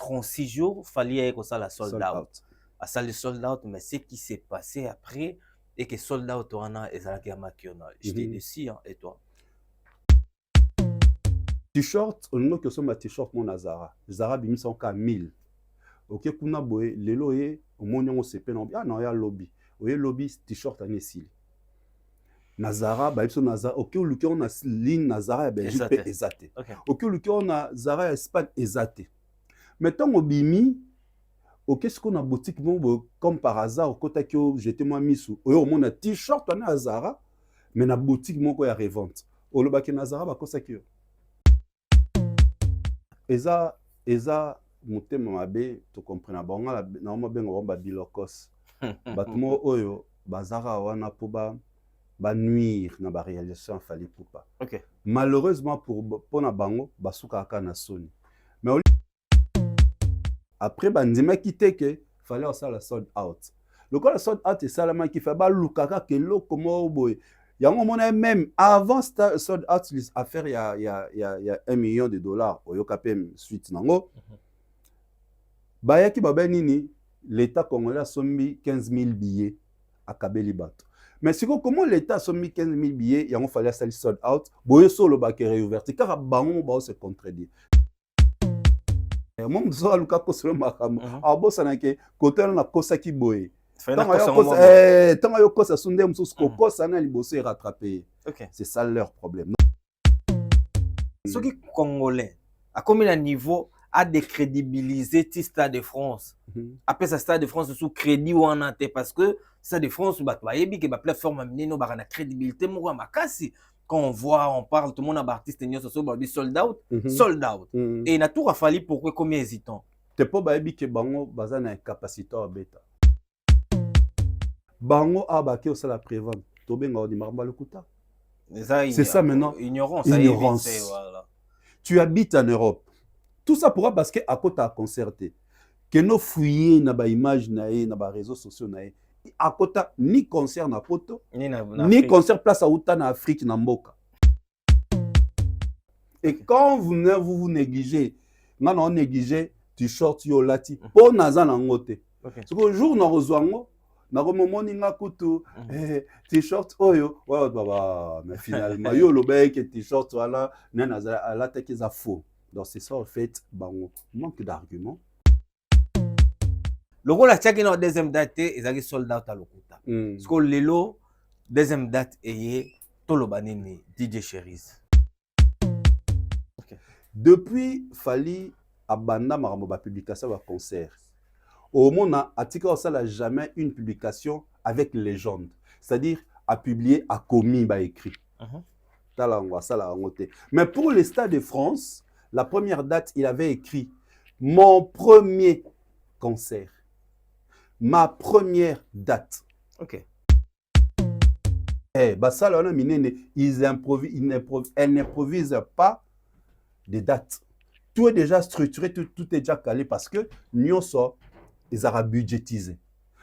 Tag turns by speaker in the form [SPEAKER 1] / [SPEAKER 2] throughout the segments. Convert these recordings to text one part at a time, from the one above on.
[SPEAKER 1] 36 jours, fallait que ça la sold
[SPEAKER 2] Sold
[SPEAKER 1] out.
[SPEAKER 2] out.
[SPEAKER 1] À ça le sold out, mais ce qui s'est passé après et que sold out on a et ça qui a maquiona. J'étais déçu hein, et toi?
[SPEAKER 2] T-shirt, on a que ça ma t-shirt mon Zara. Zara bimi son ka 1000. OK kuna boye lelo ye au monde on se peine ah non ya lobby. Oye lobby t-shirt en esili. Nazara ba biso Nazara OK luki on a ligne Nazara ya Belgique pe ezate. OK luki on a Zara ya Espagne ezate. Mettons au bimi OK ce qu'on a boutique bon comme par hasard au kota ki j'étais moi misu. Oye au monde t-shirt on a Zara mais na boutique moko ya revente. Olobaki Nazara ba kosa ki eza motema mabe to comprendre bango na mo benga ba bilokos batmo oyo bazara wana po ba nuire na ba réalisation fali poupa.
[SPEAKER 1] OK.
[SPEAKER 2] Malheureusement pour na bango basuka aka na soni. Mais après bandima kiteke fallait ça la sold out. Le quoi la sold out et ça la main qui fait ba lukaka ke lokomo boy. Yango mona même avant sold out affaire il y a 1 million de dollars au yokapem suite nango. Bayaki baba nini l'état congolais a sommi 15 000 billets à Kabeli Bato. Mais c'est comment l'état a sommi 15 000 billets, il fallait ça sold out, boye solo ba ke réouvert car bango ba se contredire. Mon zo luka ko solo makamo. A bossa na ke côté na kosa ki boye. Tant yo kosa sunde mususu ko kosa na liboso rattraper. C'est ça leur problème.
[SPEAKER 1] Ce qui congolais à combien de niveau a décrédibilisé le Stade de France. Après ça, Stade de France sous crédit ou en ante parce que Stade de France, bah, que la plateforme a mené nos barres crédibilité. Quand on voit, on parle, tout le monde a artiste sold out, sold out. Et il a tout fallu pourquoi combien hésitant.
[SPEAKER 2] T'es pas baby que bango bazana capacité à bêta. Bango a baké au la prévente. Tobenga odi marba le kuta. C'est ça maintenant.
[SPEAKER 1] Ignorance.
[SPEAKER 2] Voilà. Tu habites en Europe. Tout ça pourra parce que à côté à concerté. Que nos fouiller na ba image na na ba réseaux sociaux na à côté ni concert na poto ni concert place à Outa na Afrique na mboka. Et quand vous négligez, on néglige t-shirt yo lati po naza na ngote. Parce que jour na rozwango na komomoni nga kutu t-shirt oyo wa baba mais finalement yo lobé que t-shirt wala na naza la tête za faux. Donc c'est ça en fait, bon, manque d'arguments.
[SPEAKER 1] Le rôle à chaque deuxième date, ils ont sold out à l'okuta. Parce que le lot deuxième date est tout le banini DJ Cherise.
[SPEAKER 2] Depuis Fali abanda maramba publication à concert. Au moment article ça n'a jamais une publication avec légende, c'est-à-dire à publier à commis ba écrit. Mais pour les Stades de France, la première date, il avait écrit mon premier concert. Ma première date.
[SPEAKER 1] OK.
[SPEAKER 2] Bah ça, là, elle n'improvise pas des dates. Tout est déjà structuré, tout est déjà calé parce que nous sommes budgétisés.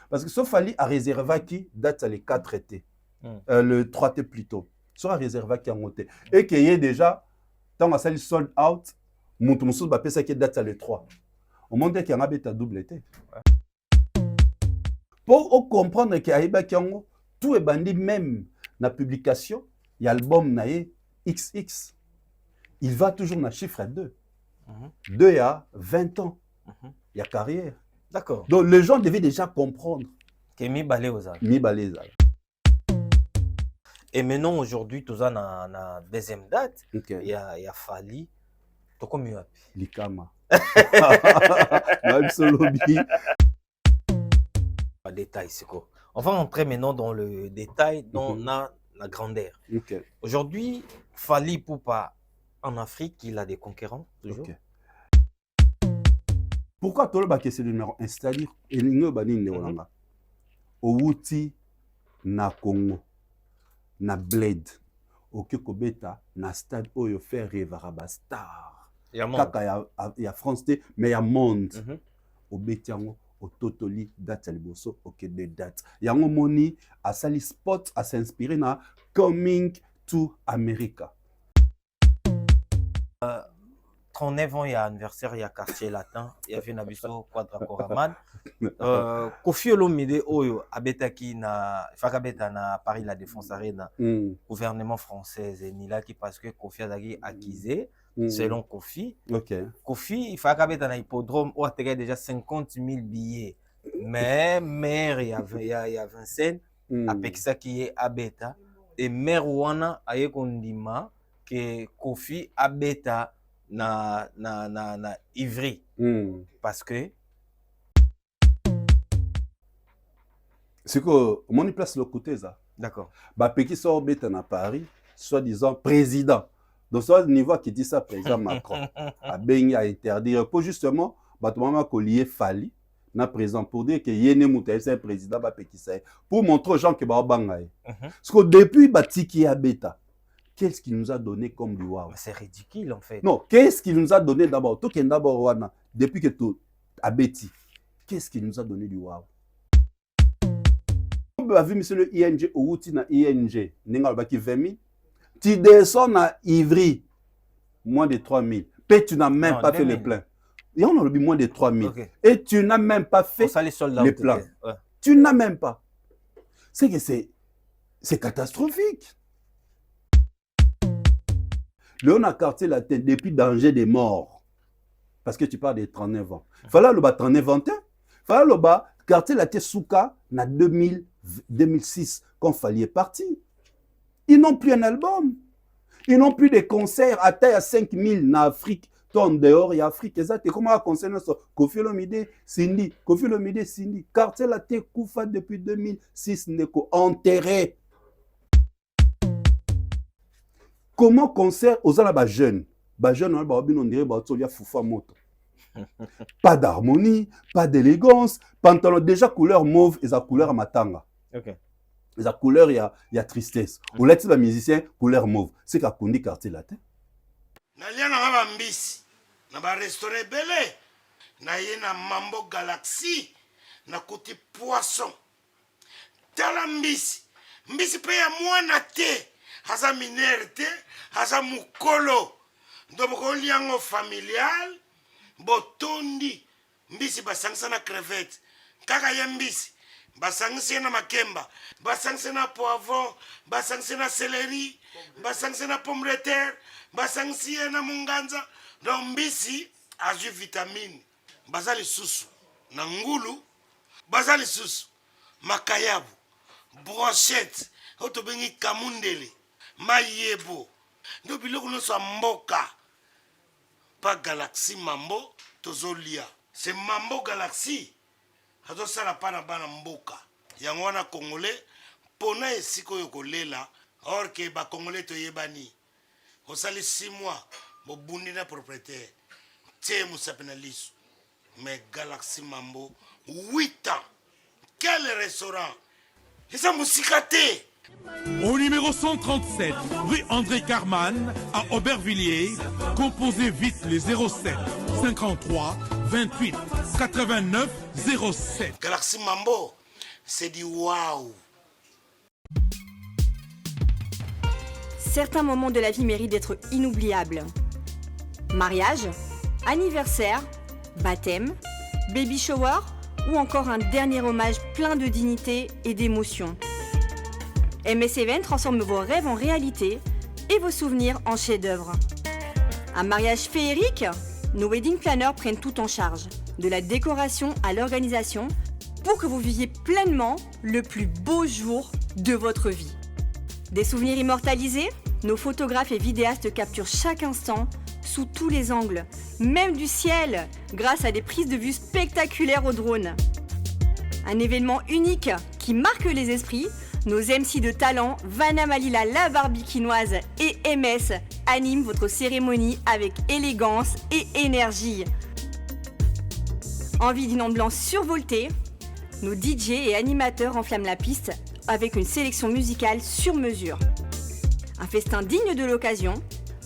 [SPEAKER 2] Parce que sauf fallait à réserver qui date les 4 été. Le 3 T plutôt. Soit réservé qui a monté. Et qu'il y ait déjà, tant que ça sold out, mon tout va payer qui date le 3. Au monde qui a un double été. Pour comprendre qu'il y a tout est bandit même dans la publication, il y a l'album naé XX. Il va toujours dans le chiffre 2. 2 il y a 20 ans. Il y a carrière.
[SPEAKER 1] D'accord.
[SPEAKER 2] Donc les gens devaient déjà comprendre.
[SPEAKER 1] Que mi balé aux âges.
[SPEAKER 2] Mi balé aux âges.
[SPEAKER 1] Et maintenant, aujourd'hui, tout ça, dans la deuxième date, il y a Fali. Tu as mieux
[SPEAKER 2] Likama.
[SPEAKER 1] Détail, c'est quoi? On va entrer maintenant dans le détail, dans la grandeur. Aujourd'hui, Fali Poupa, en Afrique, il a des concurrents, toujours.
[SPEAKER 2] Pourquoi tu as ce numéro installé? Il y a Outi na Congo. Na bled oke kobeta na stade oyo faire rêver star kaka ya France te mais ya monde obeti yango ototoli date ya liboso oke de date yango moni asali spot a s'inspirer na Coming to America.
[SPEAKER 1] 39 ans, il y a anniversaire, il y a quartier latin, il y avait Nabiso Quadra Koraman. Kofi Olomide Oyo, Abetaki na Fakabeta na Paris La Défense Arena, gouvernement français, et Nilaki parce que Kofi a accusé, selon Kofi. Kofi, il Fakabeta na hippodrome, où a déjà 50 000 billets. Mais maire, il y a Vincent, avec ça qui est Abeta, et maire Wana a Kondima, que Kofi Abeta na Ivry. Parce que
[SPEAKER 2] c'est que mon place le côté ça.
[SPEAKER 1] D'accord.
[SPEAKER 2] Bah Péki sort bête à Paris, soi-disant président. Donc soit niveau qui dit ça président Macron a baigné à interdire pour justement bah maman collier Fali na président pour dire que yéné mouta c'est président bah Péki ça pour montrer aux gens que bah bangaye. Parce que depuis bah Tiki Abeta, qu'est-ce qu'il nous a donné comme du wow?
[SPEAKER 1] C'est ridicule en fait.
[SPEAKER 2] Non, qu'est-ce qu'il nous a donné d'abord? Tout est d'abord wana depuis que tout Abeti. Qu'est-ce qu'il nous a donné du wow? Tu as vu monsieur le ING ou tu na ING, n'engal baki 20 000. Tu descends à Ivry, moins de 3 000. Et tu n'as même pas fait le plein. Et on a le moins de 3 000. Okay. Et tu n'as même pas fait le plein. Ouais. Tu n'as même pas. C'est que c'est catastrophique. Léon a quartier la tête depuis danger des morts. Parce que tu parles de 39 ans. Fallait le bas 39 ans. Fallait le bas quartier la tête Souka na 2006 quand Fali est parti. Ils n'ont plus un album. Ils n'ont plus de concerts à taille à 5 000 en Afrique. En dehors, il y a Afrique. Et comment on concerne ça? Kofi Olomide, Cindy. Kofi Olomide, Cindy. Quartier la tête Koufa depuis 2006 n'est enterré. Comment concert aux alabas jeunes? Bah jeunes, on dirait qu'il y a Foufa Moto. Pas d'harmonie, pas d'élégance. Pantalon déjà couleur mauve et sa couleur matanga.
[SPEAKER 1] Ok.
[SPEAKER 2] La couleur, il y a tristesse. Ou là, tu es musicien, couleur mauve. C'est qu'à Kondi quartier latin.
[SPEAKER 3] Nalia na mbisi, na ba restaurant belé, na ye na Mambo Galaxy, na kuti poisson. Tala mbisi, mbisi pe ya mwana te, haza minere te, haza mukolo. Ndoboko liango familial, botondi, mbisi basangisa na crevette. Kaka ye mbisi, basangisa na makemba, basangisa na poivron, basangisa na céleri, basangisa na pomme de terre, basangisa na munganza. Donc mbisi azu vitamine. Bazali susu na ngulu, bazali susu makayabu, brochette, otobengi kamundele, mayebo. Ndo biloko nyonso mboka. Pas Galaxy Mambo tozolia. C'est Mambo Galaxy. Azo sala pana bana mboka. Yango wana congolais pona esiko yokolela or que ba congolais to yebani. Osali 6 mois bo bundi na propriétaire. Tie musapena lisu. Mais Galaxy Mambo 8 ans. Quel restaurant? Et ça musicate.
[SPEAKER 4] Au numéro 137, rue André Carman, à Aubervilliers, composez vite les 07 53 28 89 07.
[SPEAKER 3] Galaxy Mambo, c'est du waouh.
[SPEAKER 5] Certains moments de la vie méritent d'être inoubliables. Mariage, anniversaire, baptême, baby shower ou encore un dernier hommage plein de dignité et d'émotion. MS Event transforme vos rêves en réalité et vos souvenirs en chefs-d'œuvre. Un mariage féerique? Nos wedding planners prennent tout en charge, de la décoration à l'organisation, pour que vous viviez pleinement le plus beau jour de votre vie. Des souvenirs immortalisés? Nos photographes et vidéastes capturent chaque instant sous tous les angles, même du ciel, grâce à des prises de vue spectaculaires au drone. Un événement unique qui marque les esprits. Nos MC de talent, Vanna Malila la Barbikinoise et MS animent votre cérémonie avec élégance et énergie. Envie d'une ambiance survoltée? Nos DJ et animateurs enflamment la piste avec une sélection musicale sur mesure. Un festin digne de l'occasion,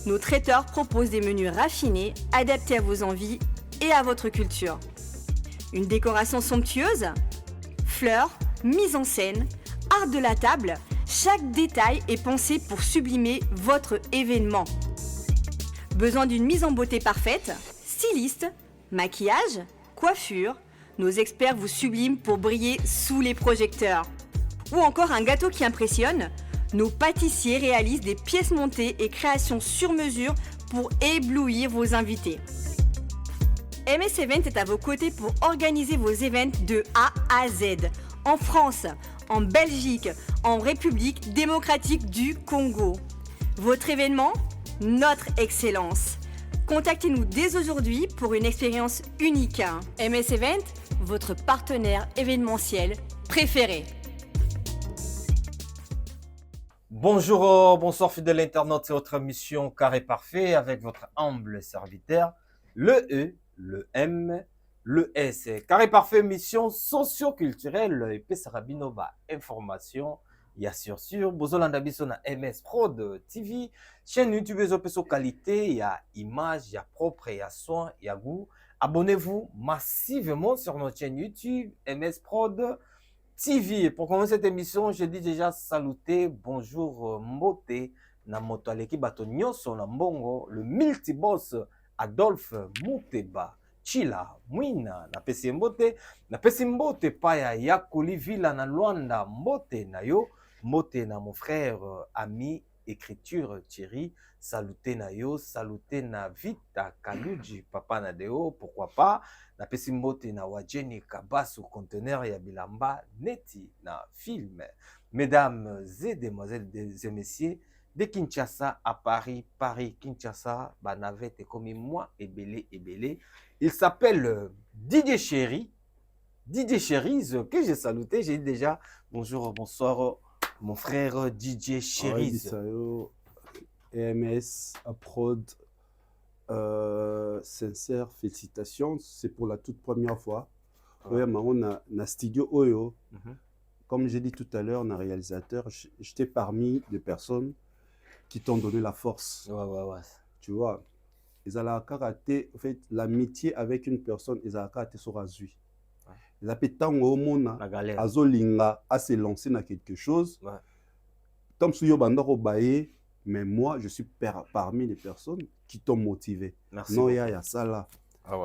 [SPEAKER 5] nos traiteurs proposent des menus raffinés, adaptés à vos envies et à votre culture. Une décoration somptueuse? Fleurs, mise en scène, art de la table, chaque détail est pensé pour sublimer votre événement. Besoin d'une mise en beauté parfaite? Styliste, maquillage, coiffure, nos experts vous subliment pour briller sous les projecteurs. Ou encore un gâteau qui impressionne? Nos pâtissiers réalisent des pièces montées et créations sur mesure pour éblouir vos invités. MS Event est à vos côtés pour organiser vos events de A à Z, en France, en Belgique, en République démocratique du Congo. Votre événement? Notre excellence. Contactez-nous dès aujourd'hui pour une expérience unique. MS Event, votre partenaire événementiel préféré.
[SPEAKER 1] Bonjour, bonsoir fidèles internautes, c'est votre émission Carré Parfait avec votre humble serviteur, le E, le M, le S. Carré Parfait, mission socio-culturelle, et Sarabinova, information, il y a sûr, Bozolanda Biso na MS Prod TV, chaîne YouTube, les qualité, il y a image, il y a propre, il y a soin, il y a goût. Abonnez-vous massivement sur notre chaîne YouTube, MS Prod TV. Pour commencer cette émission, je dis déjà saluter, bonjour, mbote, na moto aleki bato nyonso na mbongo, le multiboss Adolphe Muteba, Chila, Mwina, na pesi mbote paya Yakoli Villa na Luanda, mbote na yo, mbote na mon frère, ami, écriture Thierry, saluter na yo, saluter na Vita Kaluji, papa na deo, pourquoi pas, na pesi mbote na Wajeni Kabasu, conteneur ya bilamba, neti na film. Mesdames et demoiselles et messieurs, de Kinshasa à Paris, Kinshasa, Banavette comme moi, et belé. Il s'appelle Didier Chéri, Didier Chérise, que j'ai saluté, j'ai dit déjà bonjour, bonsoir, mon frère Didier Chérise.
[SPEAKER 2] EMS, Prod, sincère félicitations, c'est pour la toute première fois. Ouais, on a studio Oyo. Comme j'ai dit tout à l'heure, on a réalisateur, j'étais parmi des personnes qui t'ont donné la force.
[SPEAKER 1] Ouais.
[SPEAKER 2] Tu vois, ils ont karaté, en fait, l'amitié avec une personne, ils ont karaté sur Azui. Ils ont fait tant au monde, Azolinga, à se lancer dans quelque chose. Tom Suyo Bandaro Baye, mais moi, je suis parmi les personnes qui t'ont motivé.
[SPEAKER 1] Merci.
[SPEAKER 2] Non, il y a ça là.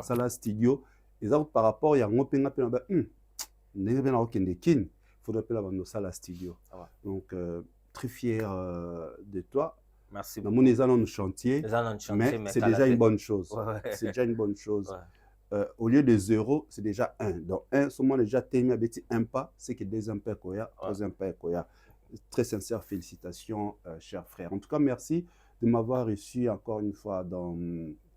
[SPEAKER 2] Ça là, studio. Et ça, par rapport, il y a un open up, il faudrait appeler ça la studio. Donc, très fier de toi.
[SPEAKER 1] Merci
[SPEAKER 2] beaucoup. Dans mon chantier, mais c'est déjà une bonne chose. C'est déjà une bonne chose. Au lieu de 0, c'est déjà 1. Donc 1, seulement déjà terminé avec un pas, c'est que deuxième pas koya, troisième pas koya. Très sincère félicitations, cher frère. En tout cas, merci de m'avoir reçu encore une fois dans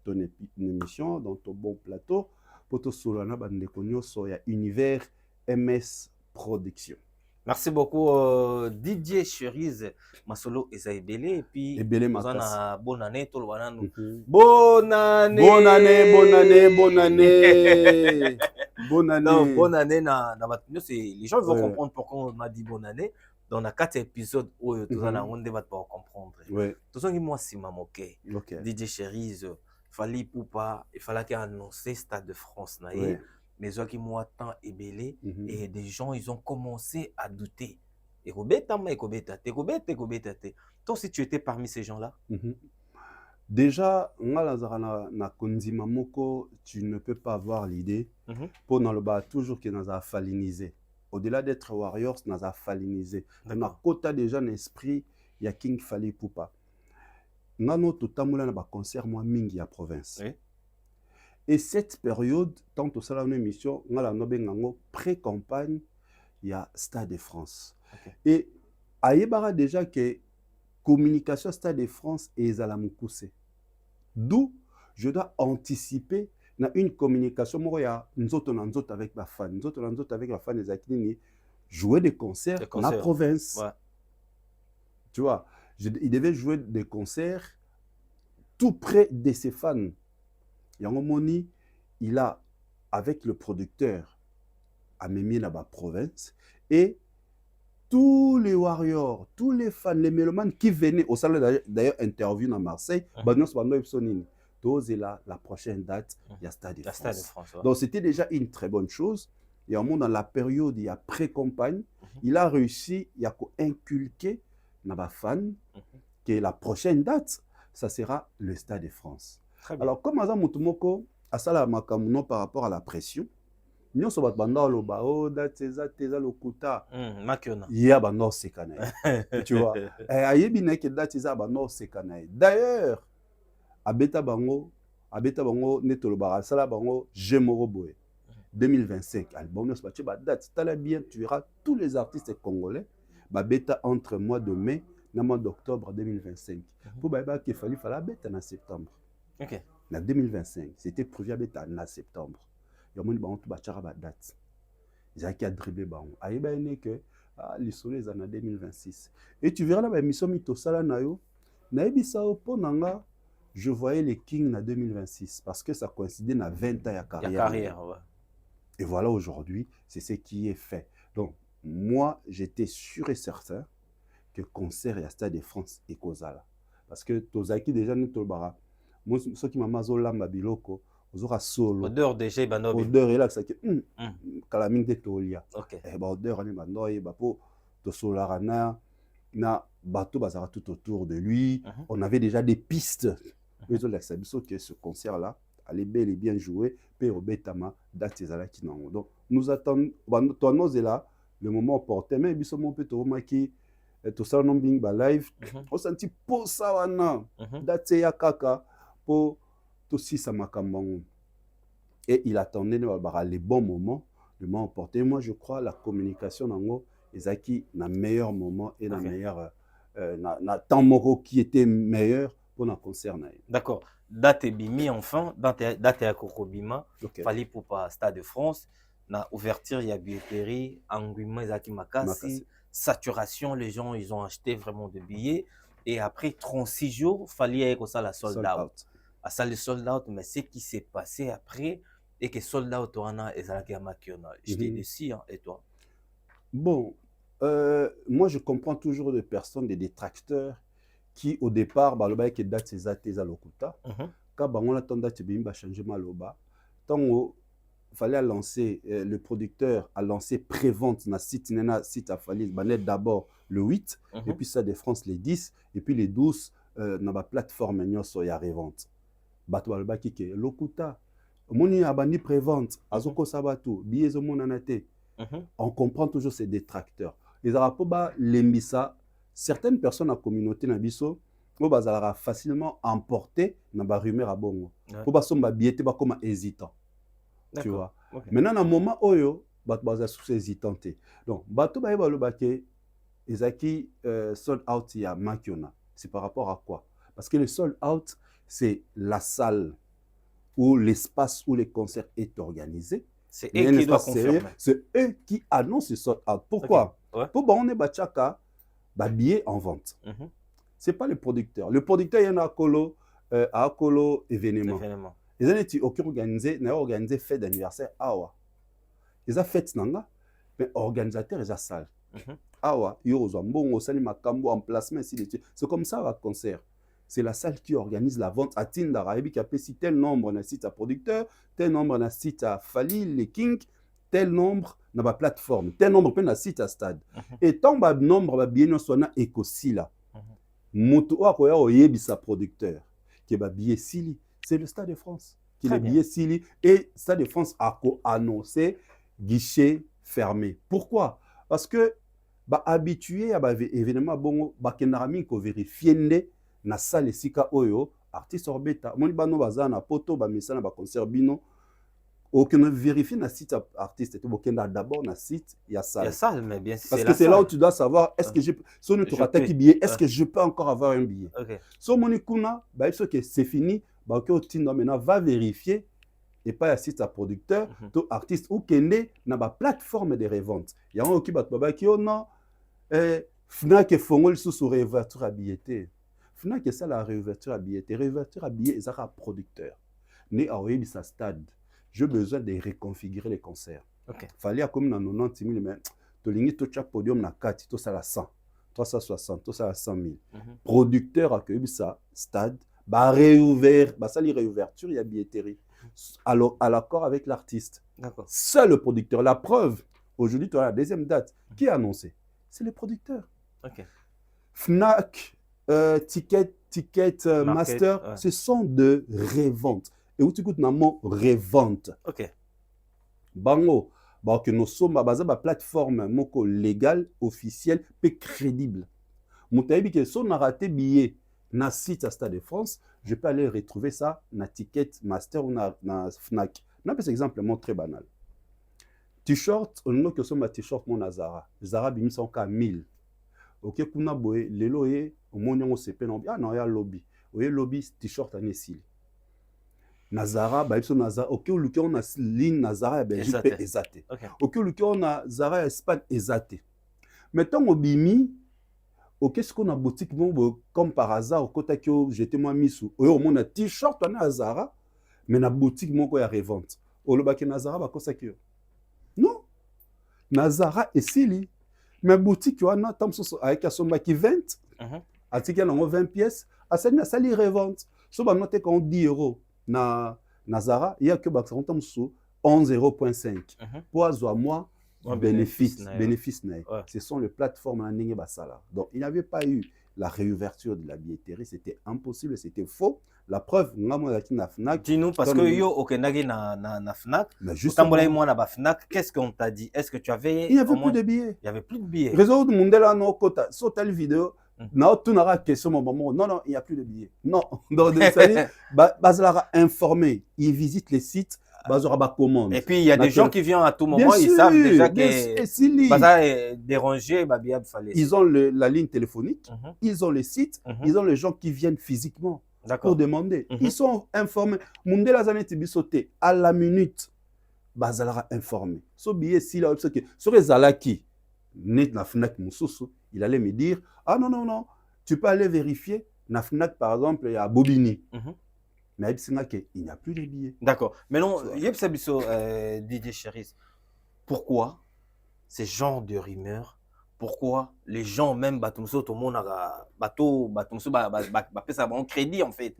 [SPEAKER 2] ton émission, dans ton bon plateau. Pour tout solana bandekonyo soya univers MS Production.
[SPEAKER 1] Merci beaucoup Didier Cherise Masolo Ezaibele et puis bonne année tout le monde. Bonne année. Non, bonne année na les gens vont comprendre pourquoi on m'a dit bonne année. Dans la 4 épisodes où tout ça on va pas comprendre. Tout ça qui moi si mamoké. Didier Cherise fallait poupa, il fallait qu'il annonce Stade de France na mais ceux qui m'ont tant ébélé et des gens ils ont commencé à douter. Et toi si tu étais parmi ces gens-là.
[SPEAKER 2] Déjà, tu ne peux pas avoir l'idée pour dans le bas toujours que nous a falinisé. Au-delà d'être warriors, nous a falinisé. On a quota déjà un esprit, il y a King Fali Poupa. Nous avons tout le concert moi mingi à province. Et cette période, tant au salon d'émission, on a la pré-campagne, il y a Stade de France. Et Aïebara déjà que communication Stade de France et Zalamukuse. D'où je dois anticiper dans une communication. Moi, il y a nous autres avec ma fan, nous autres avec ma fan des Akini, jouer des concerts dans la province. Tu vois, il devait jouer des concerts tout près de ses fans. Yangomoni, il a, avec le producteur, amené dans la province, et tous les warriors, tous les fans, les mélomanes qui venaient au salon d'ailleurs interview à Marseille, la prochaine date, il y a Stade de France. Donc c'était déjà une très bonne chose. Et au moins dans la période, il y a pré-campagne, il a réussi, il a inculqué dans les fans que la prochaine date, ça sera le Stade de France.
[SPEAKER 1] Très bien.
[SPEAKER 2] Alors, comme Aza Mutumoko, à ça la makamuno par rapport à la pression, nous sommes banda lo bao da teza lokuta.
[SPEAKER 1] Makiona.
[SPEAKER 2] Ya banda sekanae. Tu vois. Ayebi na ke da teza banda sekanae. D'ailleurs, abeta bango netolo bara sala bango Jemoro Boy. 2025 album nous battu ba date tala bien tu verras tous les artistes congolais ba beta entre mois de mai na mois d'octobre 2025 pour ba qu'il fallait beta en septembre.
[SPEAKER 1] OK.
[SPEAKER 2] En 2025 c'était prévu à beta en septembre. Il y a mon ba tout ba tchara ba date. Ils a qui a dribblé bango ayeba né que les soleils en 2026 et tu verras la émission mito sala na yo na ebisa po nanga je voyais les Kings en 2026 parce que ça coïncidait na 20 ans ya carrière.
[SPEAKER 1] Ouais.
[SPEAKER 2] Et voilà, aujourd'hui, c'est ce qui est fait. Donc, moi, j'étais sûr et certain que concert et à Stade de France et Kozala. Parce que Tozaki déjà nous tolbara. Moi, ce qui m'a mazolé lamba biloko, ozora solo.
[SPEAKER 1] Odeur déjà banobi.
[SPEAKER 2] Odeur et là ça que kalamine de tolia.
[SPEAKER 1] OK.
[SPEAKER 2] Et bah odeur ani bandoy ba po to solarana na bateau bazara tout autour de lui. On avait déjà des pistes. Mais on a que ce concert là allez bel et bien jouer, puis au Betama, date qui n'ont. Donc, nous attendons, nous là, le moment opportun, mais il y a peut remarquer tout ça, non bing ba live, on senti pour ça, wana, date ya kaka, pour tout si ça m'a cambango. Et il attendait les bons moments, le moment opportun. Moi, je crois la communication, nango, ezaki, na meilleur moment et na meilleur, na temps moko qui était meilleur pour un concert.
[SPEAKER 1] D'accord. Date bimi enfin date ya kokobima fallait pour pas Stade de France na ouverture il y a billetterie engouement ezaki makasi saturation les gens ils ont acheté vraiment de billets et après 36 jours fallait que ça la sold out à ça le sold out mais ce qui s'est passé après et que sold out on a ezalaki ya makiona j'étais déçu hein, et toi?
[SPEAKER 2] Bon moi je comprends toujours des personnes des détracteurs qui au départ baloba ke date teza lokuta ka bango la ton date bimba changer maloba tant fallait lancer le producteur a lancé prévente na site à Fali banet d'abord le 8 et puis ça de France les 10 et puis les 12 na ba plateforme nyoso ya revente bato baloba ki ke lokuta moni abandi prévente azoko sabatu biezo monana te on comprend toujours ces détracteurs les arapoba lembisa. Certaines personnes à communauté na biso o bazalaka facilement emporté na ba rumeur à bongo po basomba biete ba comme hésitant tu vois maintenant na moment oyo bato baza sous hésitanté donc bato ba yeba ke ezaki sold out ya makiona c'est par rapport à quoi parce que le sold out c'est la salle où l'espace où le concert est organisé
[SPEAKER 1] c'est eux qui doivent confirmer
[SPEAKER 2] c'est eux qui annoncent le sold out pourquoi pour ba on est bachaka bah, billets en vente. C'est pas le producteur. Le producteur, il y en a à Kolo événement. Ils ont organisé fête d'anniversaire. Ils ont fait nanga, mais organisateur, ils ont salle. Ils ont emplacement. C'est comme ça, un concert. C'est la salle qui organise la vente à Tindara. Il y a tel nombre de sites à producteur, tel nombre de sites à Fali, les King, tel nombre na ba plateforme tel nombre pe na site à stade et tant ba nombre ba bien so na ekosila mutu akoya oyebisa producteur que ba billet sili c'est le Stade de France qui le billet sili et Stade de France a annoncé guichet fermé. Pourquoi? Parce que ba habitué à ba événement bongo ba kenarami ko vérifier ndé na salle sika oyo artiste orbeta moni bano bazana poto ba misana ba concert bino aucun vérifie na site artiste tu bokenda d'abord na site il y a salle
[SPEAKER 1] mais bien
[SPEAKER 2] parce que c'est là où tu dois savoir est-ce que je son tu rattaques billet est-ce que je peux encore avoir un billet so moni kuna ba ce que c'est fini ba que otinda maintenant va vérifier et pas un site à producteur to artiste ou kende na ba plateforme de revente il y a un qui bat baba qui on non Fnac fongol sous réouverture à billetterie Fnac ça la réouverture à billet ça un producteur né à oyebi sa stade. J'ai besoin de reconfigurer les concerts. Fallait comme dans 90 000, mais tu as tout chaque podium na 4, tout ça la 100, 360, tout ça la 100 000. Producteur accueille ça, stade, bah réouvert, bah ça les réouverture, il y a billetterie. Alors à l'accord avec l'artiste. Seul le producteur. La preuve, aujourd'hui tu as la deuxième date. Qui a annoncé? C'est le producteur. Fnac Ticket Master,
[SPEAKER 1] ouais.
[SPEAKER 2] ce sont de revente. Et où tu écoutes le mot revente.
[SPEAKER 1] Ok.
[SPEAKER 2] Bango, bah que nous sommes basés sur plateforme moko légale, officielle, et crédible. Moutaïbi que si on a raté billet na site à Stade de France, je peux aller retrouver ça na Ticket Master ou na Fnac. Na par exemple mon très banal. T-shirt, on a que son ma t-shirt mon Zara. Zara bimi son ka 1000. Ok kuna boye lelo ye au monyo on sepe non ah non ya lobby. Oye lobby t-shirt anesili. Nazara, bah ils Nazara. Ok ou luki on a ligne Nazara Belgique pe ezate. Ok ou luki on a Zara Espagne ezate. Mettons au bimi. Ok, ce qu'on a boutique, comme par hasard, au côté que j'étais moi mis sous. On a t-shirt, on a Zara, mais na boutique, mon quoi, il y a revente. Au loba que Nazara, bah, quoi ça que non, Nazara et Sili. Mais boutique, on a tam avec un somba qui 20, à ticket, on a 20 pièces, à ça, ça li revente. So, bah, noté qu'on 10 euros na Nazara, il y a que bah, on tam sous 11,5 €. Pour avoir moi, bénéfice. Ouais. Ce sont les plateformes en ligne basala. Donc, il n'y avait pas eu la réouverture de la billetterie. C'était impossible, c'était faux. La preuve,
[SPEAKER 1] dis-nous, parce que yo, ok, na Fnac, Fnac, qu'est-ce qu'on t'a dit? Est-ce que tu avais...
[SPEAKER 2] Il n'y avait plus de billets.
[SPEAKER 1] Il n'y avait plus de billets.
[SPEAKER 2] Réseau de Mundela, non, kota, sur telle vidéo, non, tu n'auras question au moment. Non, non, il n'y a plus de billets. Non. Donc, c'est-à-dire, Bazalara informé, il visite les sites.
[SPEAKER 1] Et puis il y a des gens qui viennent à tout moment, ils savent déjà que déranger,
[SPEAKER 2] ils ont la ligne téléphonique, ils ont les sites, ils ont les gens qui viennent physiquement pour demander. Ils sont informés. Mundela Zanetti Bissoté, à la minute, Bazalara informé. So billet si là, sur les Zalaki, net na Fnac Moussousou, il allait me dire ah non, non, non, tu peux aller vérifier. Na Fnac par exemple, il y a Bobigny. Mais il n'y a plus de billets.
[SPEAKER 1] D'accord. Mais non, Didier Chéris, pourquoi ces genres de rumeurs, pourquoi les gens, même Batumso, tout le monde a Batumso, ça va en crédit en fait.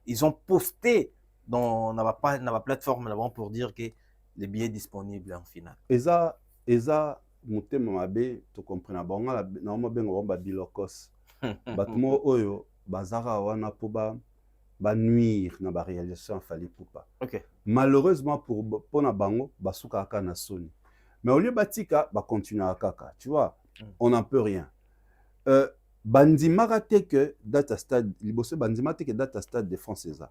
[SPEAKER 1] Ils ont posté dans la plateforme là-bas pour dire que les billets disponibles en finale.
[SPEAKER 2] Et ça, mutema mabe, tu comprends, normalement, on va bilokos. Batumo oyo. Bazara wana pour nuire na ba réalisation fallait pour pas. Malheureusement pour na bango basuka aka na soni. Mais au lieu batika ba continuer à kaka, tu vois, on n'en peut rien. Bandima raté que data stade liboso bandima te que data stade de française.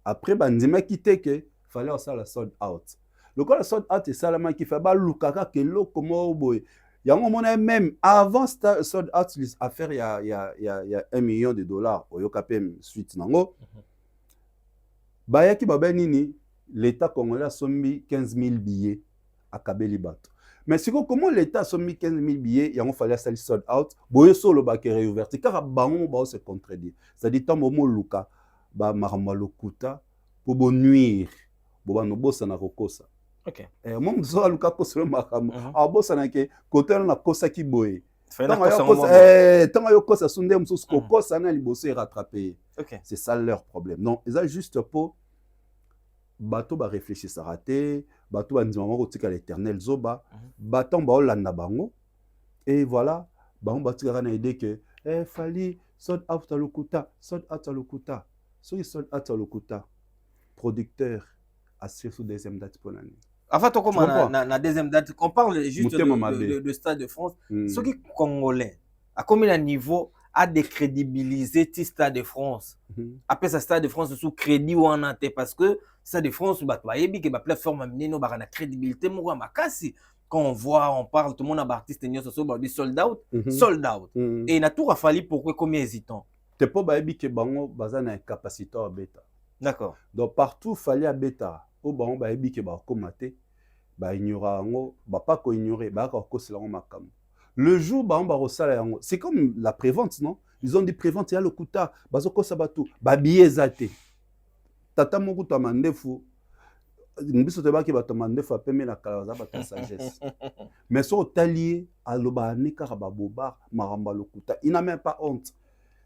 [SPEAKER 2] Après bandima quitté que fallait ça la sold out. Le quoi la sold out et ça la qui fait ba lukaka que lo como boy. Il y a un moment même avant sold out affaire il y a $1 million au Yokapem suite nango. Bayaki babenini l'état congolais a sommi 15 000 billets à Kabeli Bato. Mais c'est comment l'état a sommi 15 000 billets il y a fallu ça sold out boye solo ba ke réouvert car bango ba se contredire. C'est-à-dire tant momo luka ba maramalo kuta pour bon nuire bo no bossa na kokosa. Moi je suis Luka Kosolo Makamo. Ah bossa na ke côté na kosa ki boye. Tant yo kosa sunde msusu kokosa na liboso rattraper. C'est ça leur problème. Non, ils ont juste pour bateau ba réfléchir ça raté, bateau ba ndima moko tika l'éternel zoba, baton ba olanda bango. Et voilà, ba on batika na idée que fallait sort out à lokuta, sort out à lokuta. So sort out à lokuta. Producteur assure sous deuxième date pour l'année.
[SPEAKER 1] Avant comme na deuxième date, on parle juste de Stade de France. Ceux qui congolais, à combien de niveau a décrédibilisé le Stade de France. Après ça, Stade de France sous crédit ou en ante parce que Stade de France, bah la plateforme a mené nos barres na crédibilité moi ma casse. Quand on voit, on parle, tout le monde a artiste n'y a sold out, sold out. Et il a tout fallu pourquoi combien hésitant.
[SPEAKER 2] T'es pas baby que bango bazana capacité à bêta.
[SPEAKER 1] D'accord.
[SPEAKER 2] Donc partout fallait à bêta. Au bango baby que ba komaté. Ba ignorer ba pas ko ignorer ba ko c'est la makam. Le jour ba on ba rosala yango, c'est comme la prévente non? Ils ont dit prévente ya lokuta bazoko sabatu ba billet zate. Tata moko to mandefu mbiso te ba ki ba to mandefu apeme na kala ba ta sagesse. Mais so talier aloba nika ba boba maramba lokuta, il n'a même pas honte.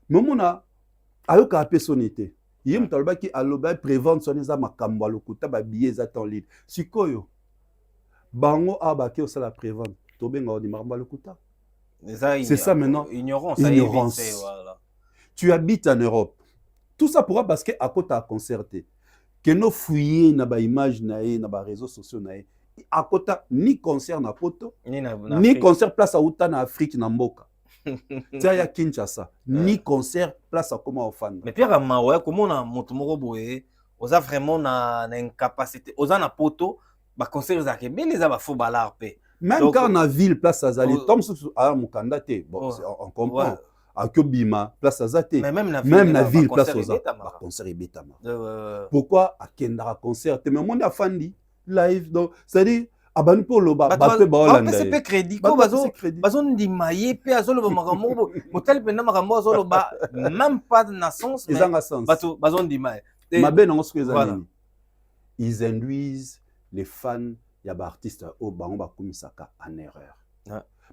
[SPEAKER 2] Mais mona ayoka personnalité. Yim tolba ki aloba prévente soneza makambo lokuta ba billet zate en ligne. Sikoyo bango abaki au sala prévente. Tobenga di maramba lokuta. C'est ça maintenant.
[SPEAKER 1] Ignorance.
[SPEAKER 2] Ignorance.
[SPEAKER 1] Voilà.
[SPEAKER 2] Tu habites en Europe. Tout ça pourra parce que à côté à concerté. Que nos fouiller na ba image nae na ba réseaux sociaux nae. À côté ni concert na poto, ni concert place à Outa na Afrique na mboka. Tia ya Kinshasa, ni concert place à comment fan.
[SPEAKER 1] Mais Pierre Amawe, comment on a motomoro boé, oza vraiment na incapacité, oza na poto, ba concert zake bien les aba faux balard pe.
[SPEAKER 2] Même donc, quand on a ville place à Zali, Tom à Mukandate, bon, on comprend.
[SPEAKER 1] Ouais.
[SPEAKER 2] À Kyobima, place à Zate.
[SPEAKER 1] Mais même
[SPEAKER 2] la ville, place aux autres. Concert et Betama. Pourquoi à Kendara concert? Mais mon a fandi live. Donc, c'est-à-dire, abanu pour le bas.
[SPEAKER 1] C'est pas crédit. Bazon di maye, pe azolo magambo. Motel pena magambo azolo ba. Même pas de naissance.
[SPEAKER 2] Ils ont un sens.
[SPEAKER 1] Bazon di maye.
[SPEAKER 2] Ma ben on se ils induisent les fans. Il y a des artistes au Bamba Kumisaka en erreur.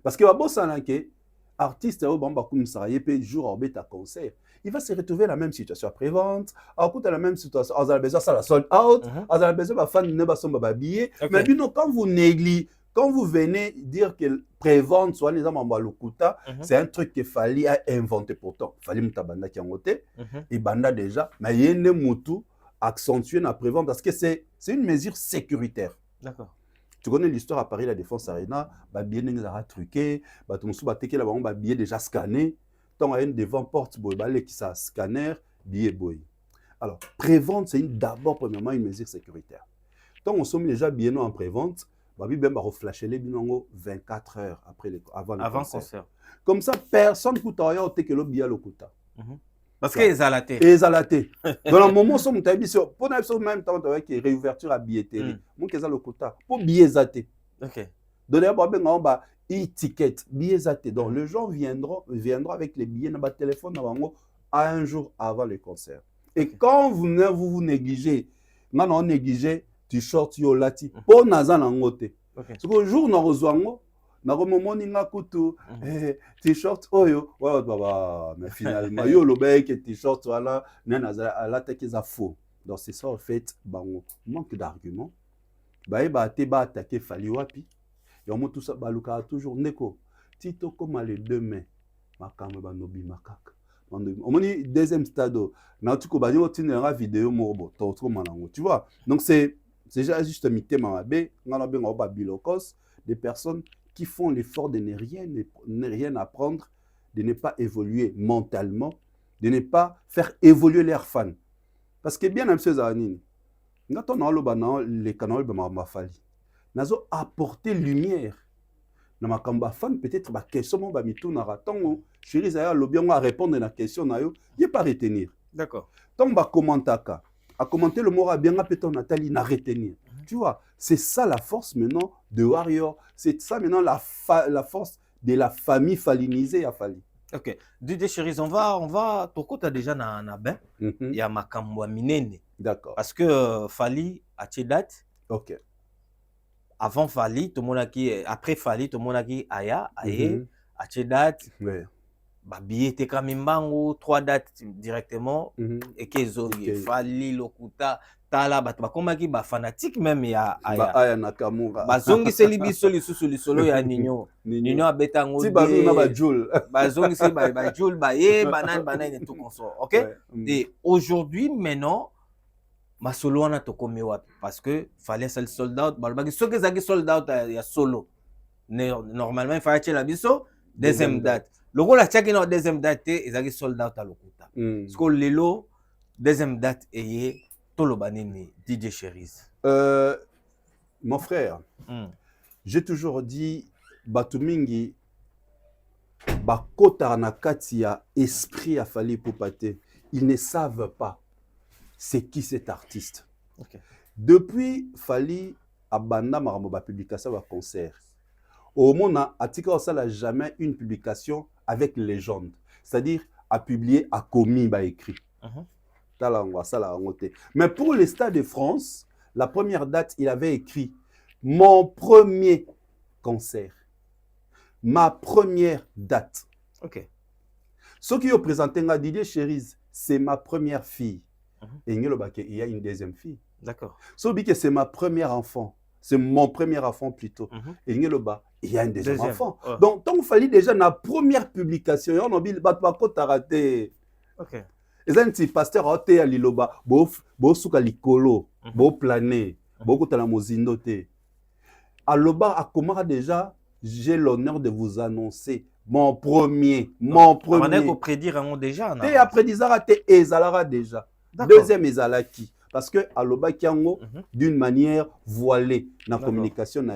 [SPEAKER 2] Parce que les artistes au Bamba Kumisaka, il jour en bêta concert. Il va se retrouver dans la même situation après-vente. À côté de la même situation, on a besoin de la sold out. On a besoin de fan ne pas son billet. Mais quand vous négligez, quand vous venez dire que pré-vente soit les amants Lokuta, c'est un truc qu'il fallait inventer pourtant. Il fallait mutabanda qui en côté. Et banda déjà, mais il y a une moutou accentué la pré-vente parce que c'est une mesure sécuritaire.
[SPEAKER 1] D'accord.
[SPEAKER 2] Tu connais l'histoire à Paris, la Défense Arena, bah bien les a truqué, bah tout le monde a là bah billet déjà scanné, tant à une devant porte boy balé qui ça scanner billet boy. Alors prévente c'est d'abord premièrement une mesure sécuritaire. Tant on somme déjà bien en prévente, bah bien bah reflasher les binango 24 heures après avant le concert. Comme ça personne coûte rien au que le billet le coûte.
[SPEAKER 1] Parce que ezalaté.
[SPEAKER 2] Ezalaté. Dans le moment où on t'a dit, pour même temps, avec réouverture à billetterie, mon qu'est-ce le quota pour billet zaté.
[SPEAKER 1] Ok.
[SPEAKER 2] Donc là, on va étiquette billet zaté. Donc les gens viendront avec les billets dans le téléphone à un jour avant le concert. Et quand vous négligez, on néglige t-shirt yo lati pour nazan ngote. Parce que jour nous rejoignons na moment ninga kutu t-shirt oyo baba mais finalement yo le bec t-shirt voilà na la tête za faux. Donc c'est ça en fait manque d'arguments. Ba te ba attaquer fali wapi et on tout ça baluka toujours neko tito comme les demain makambe ba nobi makaka on dit deuxième stade na tu ko ba yo tinera vidéo morbo to manango tu vois. Donc c'est déjà juste mité mabe ngana benga ba bilokos des personnes qui font l'effort de ne rien apprendre, de ne pas évoluer mentalement, de ne pas faire évoluer leurs fans. Parce que bien, M. Zahanini, quand on a les canaux de Mafali, nous avons apporté lumière. Dans ma fan, peut-être ma question, ma mitou naraton, chérie Zaya, le bien à répondre à la question, il n'y a pas retenir.
[SPEAKER 1] D'accord.
[SPEAKER 2] Tant que à commenter le mot à bien répéter Nathalie, n'a retenir. Tu vois, c'est ça la force maintenant de Warrior. C'est ça maintenant la force de la famille falinisée à Fali.
[SPEAKER 1] Ok. DJ Chéris, on va. Pourquoi tu as déjà na ben? Il y a Makambo Minene.
[SPEAKER 2] D'accord.
[SPEAKER 1] Parce que Fali a date.
[SPEAKER 2] Ok.
[SPEAKER 1] Avant Fali, tout le monde qui après Fali, tout le monde qui aya a date.
[SPEAKER 2] Ouais.
[SPEAKER 1] Billet était quand même 3 dates directement et que Fali Lokuta tala bakoma ki ba fanatique même ya
[SPEAKER 2] aya Nakamura
[SPEAKER 1] bazongi seli biso lisusu lisolo ya Nino abeta ngo
[SPEAKER 2] ti bazu na ba Joule
[SPEAKER 1] bazongi seli ba Joule ba ye banane et tout consort. OK. Et aujourd'hui maintenant masolo wana to komi wapi parce que fallait seul sold out balbaki soki zaki sold out ya solo normalement il fallait la biso deuxième date. Le rôle à chacun dans deuxième date ezaki sold out à Lokuta. Parce que lelo deuxième date et tout le banini DJ Chéris.
[SPEAKER 2] Mon frère, j'ai toujours dit Batumingi bakota na katia esprit a fallu pour pâter. Ils ne savent pas c'est qui cet artiste.
[SPEAKER 1] Okay.
[SPEAKER 2] Depuis Fali abanda maramo ba publication ba concert. Au monde Atika ça n'a jamais une publication avec légende. C'est-à-dire à publier à commis ba écrit. Mais pour les Stades de France, la première date, il avait écrit mon premier concert. Ma première date.
[SPEAKER 1] Ok.
[SPEAKER 2] Ce qui est présenté à Didier Chéris, c'est ma première fille. Et il y a une deuxième fille.
[SPEAKER 1] D'accord.
[SPEAKER 2] Ce qui c'est ma première enfant. c'est mon premier enfant plutôt. Et il y a un deuxième enfant.
[SPEAKER 1] Ouais.
[SPEAKER 2] Donc, tant qu'il fallait déjà la première publication, on a dit, t'as raté.
[SPEAKER 1] Ok.
[SPEAKER 2] Et ça, c'est pasteur a été à Liloba, bo souka likolo, bo plané, bo kutana mozindo te. Aloba a comment déjà, j'ai l'honneur de vous annoncer mon premier.
[SPEAKER 1] On a prédire déjà.
[SPEAKER 2] Te après disara te ezalara déjà. Deuxième ezalaki. Parce que Aloba Kiango, d'une manière voilée dans la communication,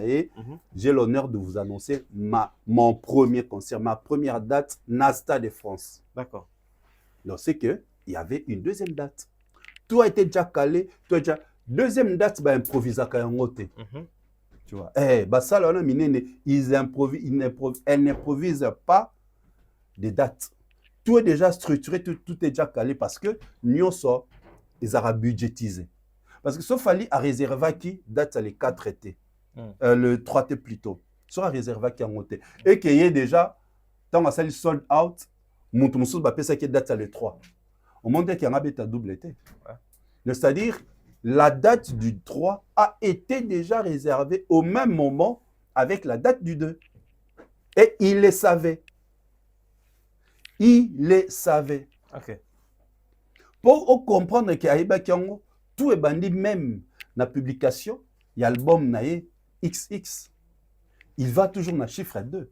[SPEAKER 2] j'ai l'honneur de vous annoncer mon premier concert, ma première date, Nasta de France.
[SPEAKER 1] D'accord.
[SPEAKER 2] Donc c'est que il y avait une deuxième date. Tout a été déjà calé. Deuxième date, bah, improvisa kayangote. Tu vois. Bah ça là, ils n'improvisent pas des dates. Tout est déjà structuré, tout est déjà calé parce que nous sommes, ils ont budgétisé. Parce que sauf Ali a réservé qui date les 4 été. Le 3 T plutôt. Soit réservé qui a monté. Et qu'il y ait déjà, tant que ça est sold out, mon tour va passer qui date le 3. Au monde qu'il y a un double été. C'est-à-dire, la date du 3 a été déjà réservée au même moment avec la date du 2. Et il les savait. Il les savait.
[SPEAKER 1] Ok.
[SPEAKER 2] Pour comprendre que tout est bandit même dans la publication, il y a l'album naé XX. Il va toujours dans le chiffre 2.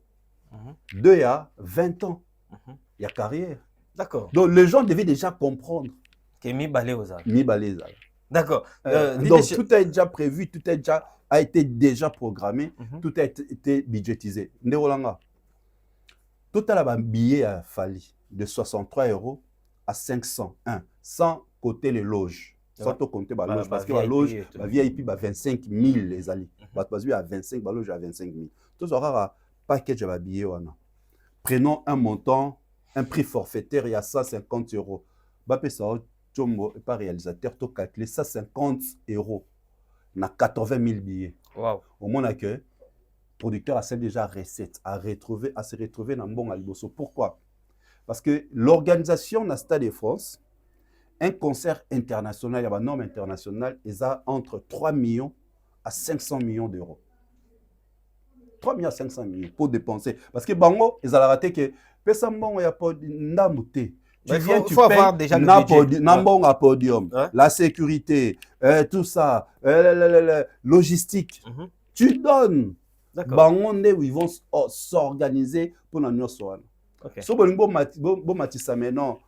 [SPEAKER 2] 2 il y a 20 ans. Il y a carrière.
[SPEAKER 1] D'accord.
[SPEAKER 2] Donc les gens devaient déjà comprendre.
[SPEAKER 1] Que mi balé aux arbres.
[SPEAKER 2] Mi balé aux arbres.
[SPEAKER 1] D'accord.
[SPEAKER 2] Donc tout a déjà prévu, tout a été déjà programmé, tout a été budgétisé. Ndérolanga. Tout a un billet à Fali de 63 € à 501, sans compter les loges. Sans compter les loges, parce que la loge, la VIP, 25 000 les alliés. Parce que à 25 000, la loge à 25 000. Tout ça aura un package de billets. Prenons un montant, un prix forfaitaire, il y a 150 €. Bapé ça, pas réalisateur, tout calculé 150 €. On a 80 000 billets.
[SPEAKER 1] Wow.
[SPEAKER 2] Au moins que le producteur a déjà recette, à se retrouver dans le bon aliboso. Pourquoi? Parce que l'organisation de Stade de France, un concert international, il y a une norme internationale, ils ont entre 3 millions à 500 millions d'euros. 3 millions à 500 millions pour dépenser. Parce que Bango, ils ont raté que il n'y a pas de tu viens, tu payes avoir déjà le podium, la sécurité, tout ça, logistique. Tu donnes. Bango, ils vont s'organiser pour la nuit soir. So bon matissa maintenant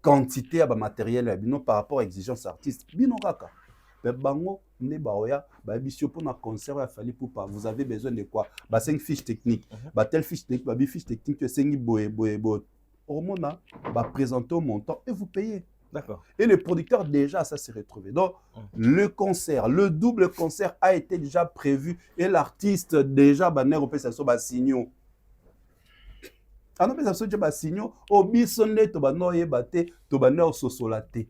[SPEAKER 2] quantité de matériel par rapport à exigence artiste. Bino kaka. Bango ne baoya ba bisio pour na concert a fallu pour pas. Vous avez besoin de quoi? Ba 5 fiches techniques. Ba telle fiche technique, ba fiche technique que 5 boé. Au moment ba présenter au montant et vous payez.
[SPEAKER 1] D'accord.
[SPEAKER 2] Et le producteur déjà ça s'est retrouvé. Donc le concert, le double concert a été déjà prévu et l'artiste déjà ba ner opé ça so ba signo. Ah non, mais ça se dit que signaux au bisonné to banoye baté to baneur sosolate.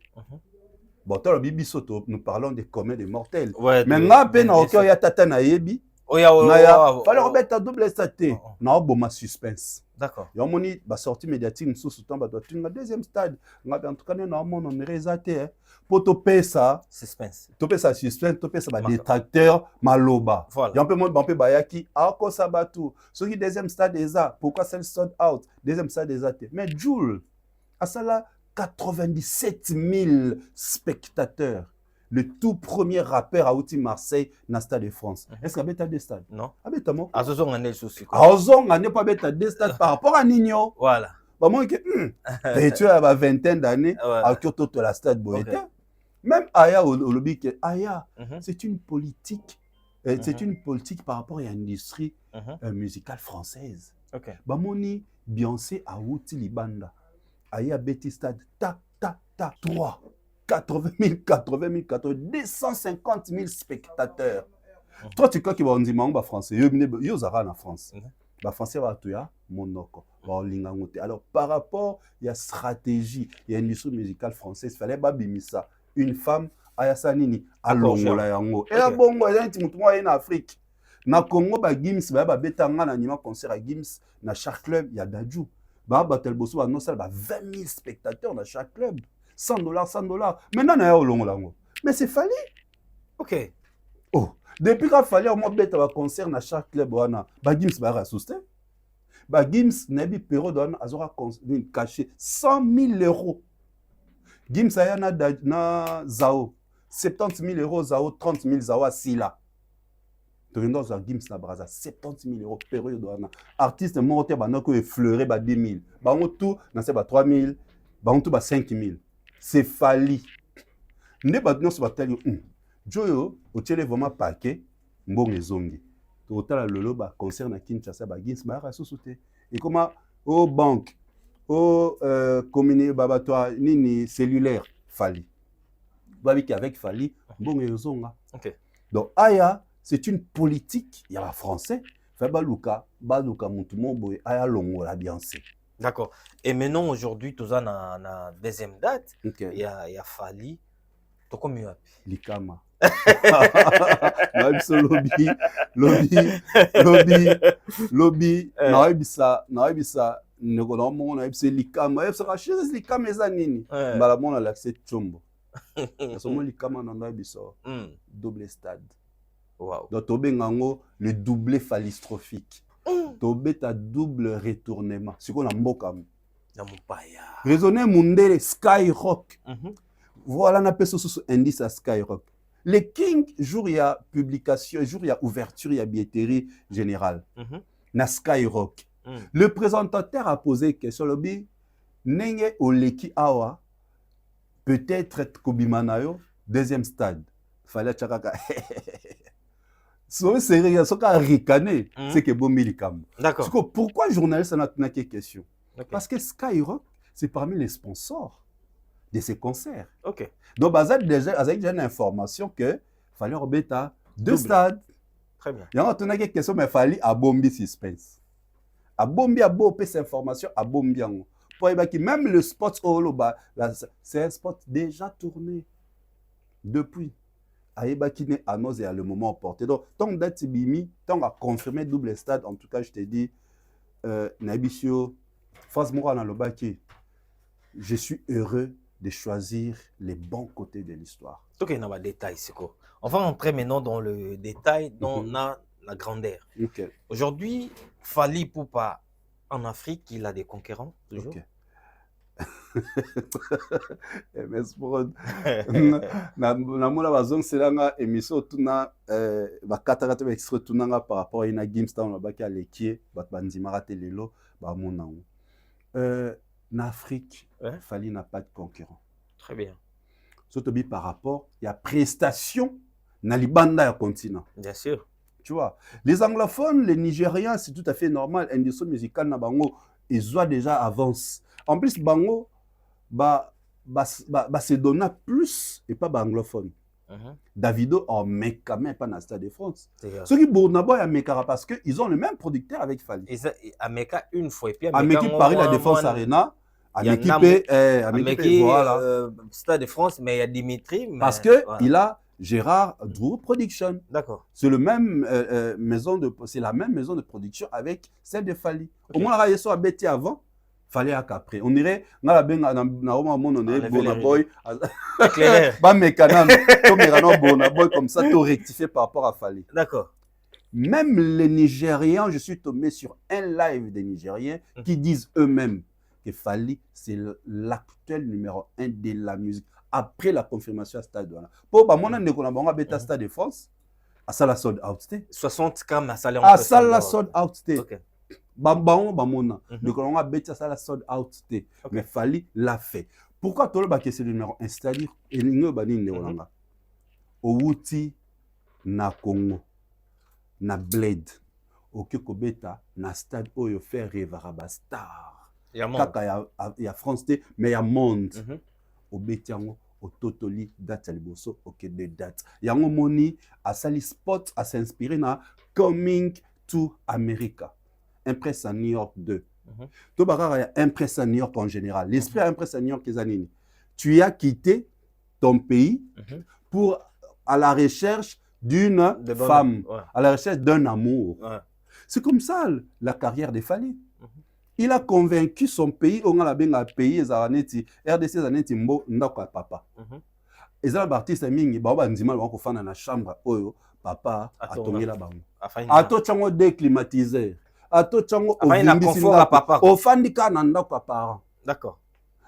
[SPEAKER 2] Bon, toi le bibiso nous parlons des communs des mortels. Mais là peine au cœur ya tata na yebi. Fallait remettre double staté. Na boma suspense.
[SPEAKER 1] D'accord.
[SPEAKER 2] Ya moni ba sortie médiatique sous temps ba doit une deuxième stade. En tout cas na mon on résaté pour topé ça
[SPEAKER 1] suspense.
[SPEAKER 2] Topé ça suspense, topé ça ba détracteur maloba. Ya un peu mon bampé bayaki a ko sabatu. Ce qui deuxième stade eza, pourquoi c'est sold out? Deuxième stade eza. Mais Jules à ça là 97 000 spectateurs. Le tout premier rappeur à Outi Marseille dans le Stade de France. Est-ce qu'il y a des stades?
[SPEAKER 1] Non.
[SPEAKER 2] Ah, mais t'as mon.
[SPEAKER 1] À ce moment, on est souci.
[SPEAKER 2] À ce moment, on n'est pas bête à des stades par rapport à Nino.
[SPEAKER 1] Voilà.
[SPEAKER 2] Bah, moi, tu as une vingtaine d'années à Kyoto, la stade Boéta. Même Aya au lobby, Aya, c'est une politique. C'est une politique par rapport à l'industrie musicale française. Bah, moni, Beyoncé à Outi Libanda. Aya Betty Stade, 3. 80 000, 250 000 spectateurs. Toi, tu crois qu'ils vont dire que français. Ils sont en France. Les Français vont tout monoko. Alors, par rapport à la stratégie, il y a une industrie musicale française, il fallait pas bimisa. Une femme, Ayasanini, à Longola yango. Et là, bon, il y a un petit en Afrique. Na Congo, Gims, Betanga, na concert à Gims, dans chaque club, il y a Dadju. Batel Bosso, il y a 20 000 spectateurs dans chaque club. $100. Maintenant, on a eu au long. Mais c'est fallu.
[SPEAKER 1] Ok.
[SPEAKER 2] Oh, depuis qu'il fallait au moins bête un concert dans chaque club, Gims va ressusciter. Gims n'a pas période où Azora caché 100 000 euros. Gims a na Zao 70 000 euros, Zao 30 000 Zao à Sila. Torino za Gims na braza 70 000 euros période où artiste monté banako effleuré 10 000. Bango tout na c'est 3 000, bango tout 5 000. C'est Fali. Ne ba non se batel Joyo au télé vraiment paquet mbonge zongi. Total lolo ba concert na Kinshasa ba Gims ba ressuscité. Et comment au banque au communiqué babatoire nini cellulaire Fali. Babi avec Fali mbonge zonga.
[SPEAKER 1] OK.
[SPEAKER 2] Donc aya c'est une politique, il y a un français, fait baluka mutumo boy aya longo la bien c'est.
[SPEAKER 1] D'accord. Et maintenant aujourd'hui tout ça na deuxième date,
[SPEAKER 2] Okay.
[SPEAKER 1] il y a Fali. To comme mieux.
[SPEAKER 2] Likama. lobby naibisa nekona mongo naibisa likama ebisa kashise likama eza nini mbala mona l'accès chombo somo likama na naibisa double stade.
[SPEAKER 1] Wow.
[SPEAKER 2] Donc tobengango le doublé phallistrophique. Tobeta double retournement. C'est qu'on a mboka.
[SPEAKER 1] Na mupaya.
[SPEAKER 2] Raisonner mundele Skyrock. Voilà na peso sous indice à Skyrock. Le King jour il y a publication, jour il y a ouverture, il y a billetterie générale. Na Skyrock. Le présentateur a posé question lobby nenge oleki awa peut-être kobimanayo deuxième stade. Fallait chakaka. C'est sérieux, c'est que bon milikam.
[SPEAKER 1] D'accord.
[SPEAKER 2] Pourquoi journaliste n'a pas de question?
[SPEAKER 1] Okay.
[SPEAKER 2] Parce que Skyrock, c'est parmi les sponsors de ces concerts.
[SPEAKER 1] OK.
[SPEAKER 2] Donc, avec déjà une information que fallait remettre deux stades.
[SPEAKER 1] Très bien.
[SPEAKER 2] Il y a une question, mais il fallait à bombi suspense. À bombi, à bombi, cette information, à bombi. Pour que même le spot, c'est un spot déjà tourné depuis. Aïbakine annonce à le moment porté. Donc, tant date bimi, tant à confirmer double stade, en tout cas, je te dis, Nabisio, face moi dans le baki, je suis heureux de choisir les bons côtés de l'histoire.
[SPEAKER 1] Ok, on va détail, c'est quoi. On va entrer maintenant dans le détail, dans la grandeur.
[SPEAKER 2] Okay.
[SPEAKER 1] Aujourd'hui, Fali Poupa en Afrique, il a des concurrents toujours.
[SPEAKER 2] Okay. MS Prod na mona bazong selanga émission tuna ba katakata ba extrait tunanga par rapport à ina Gims Town na baki alekie bat bandimara telelo ba mona na Afrique Fali n'a pas de concurrent.
[SPEAKER 1] Très bien.
[SPEAKER 2] Surtout par rapport il y a prestation na libanda ya continent.
[SPEAKER 1] Bien sûr.
[SPEAKER 2] Tu vois, les anglophones, les Nigériens, c'est tout à fait normal, industrie musicale na bango ils ont déjà avance. En plus bango se donne plus et pas anglophone. Davido en met quand même pas dans le Stade de France. Ceux qui Bournaba et Mekara parce qu'ils ont le même producteur avec Fali.
[SPEAKER 1] Et ça, Ameka une fois et puis
[SPEAKER 2] Ameka Paris la Défense Arena, Ameka
[SPEAKER 1] voilà. Stade de France, mais il y a Dimitri. Mais,
[SPEAKER 2] parce que voilà. Il a Gérard Drew Production.
[SPEAKER 1] D'accord.
[SPEAKER 2] C'est le même c'est la même maison de production avec celle de Fali. Au moins la raison a bêté avant. Fallait qu'après on irait na benga na Roma mon on est Bona Boy ba mécanam to mécano Bona Boy comme ça tout rectifier par rapport à Fali.
[SPEAKER 1] D'accord.
[SPEAKER 2] Même les Nigériens, je suis tombé sur un live des Nigériens qui disent eux-mêmes que Fali c'est l'actuel numéro 1 de la musique après la confirmation à Stade Douala. Pour ba mon ndeko na bango beta Stade de France à ça la sold out
[SPEAKER 1] 60 cam à salaire
[SPEAKER 2] à ça la sold out.
[SPEAKER 1] OK.
[SPEAKER 2] Bambao bamona de kolonga betia ça la sold out mais Fali l'a fait. Pourquoi tolo ba c'est le numéro 1 c'est-à-dire elingo bani ndolanga outi na Congo na Blade oke kobeta na stade oyo faire rêver ba star kaka ya France mais ya monde obetiango ototoli date liboso oke de date yango moni asali spot à s'inspirer na Coming to America. Impress à New York 2. Tu as Impress à New York en général. L'esprit Impress à New York, tu as quitté ton pays pour à la recherche d'une femme, à la recherche d'un amour. C'est comme ça la carrière de Fali. Il a convaincu son pays, on a bien pays, RDC Zanetti Mbo Ndako papa. Et ça, l'artiste Mingi, Baba Ndima, on va faire dans la chambre, papa atongela bango
[SPEAKER 1] Afanya
[SPEAKER 2] atochango déclimatiseur atochango
[SPEAKER 1] Afanya na confort à papa.
[SPEAKER 2] ofandi ka na ndako ya parent.
[SPEAKER 1] D'accord.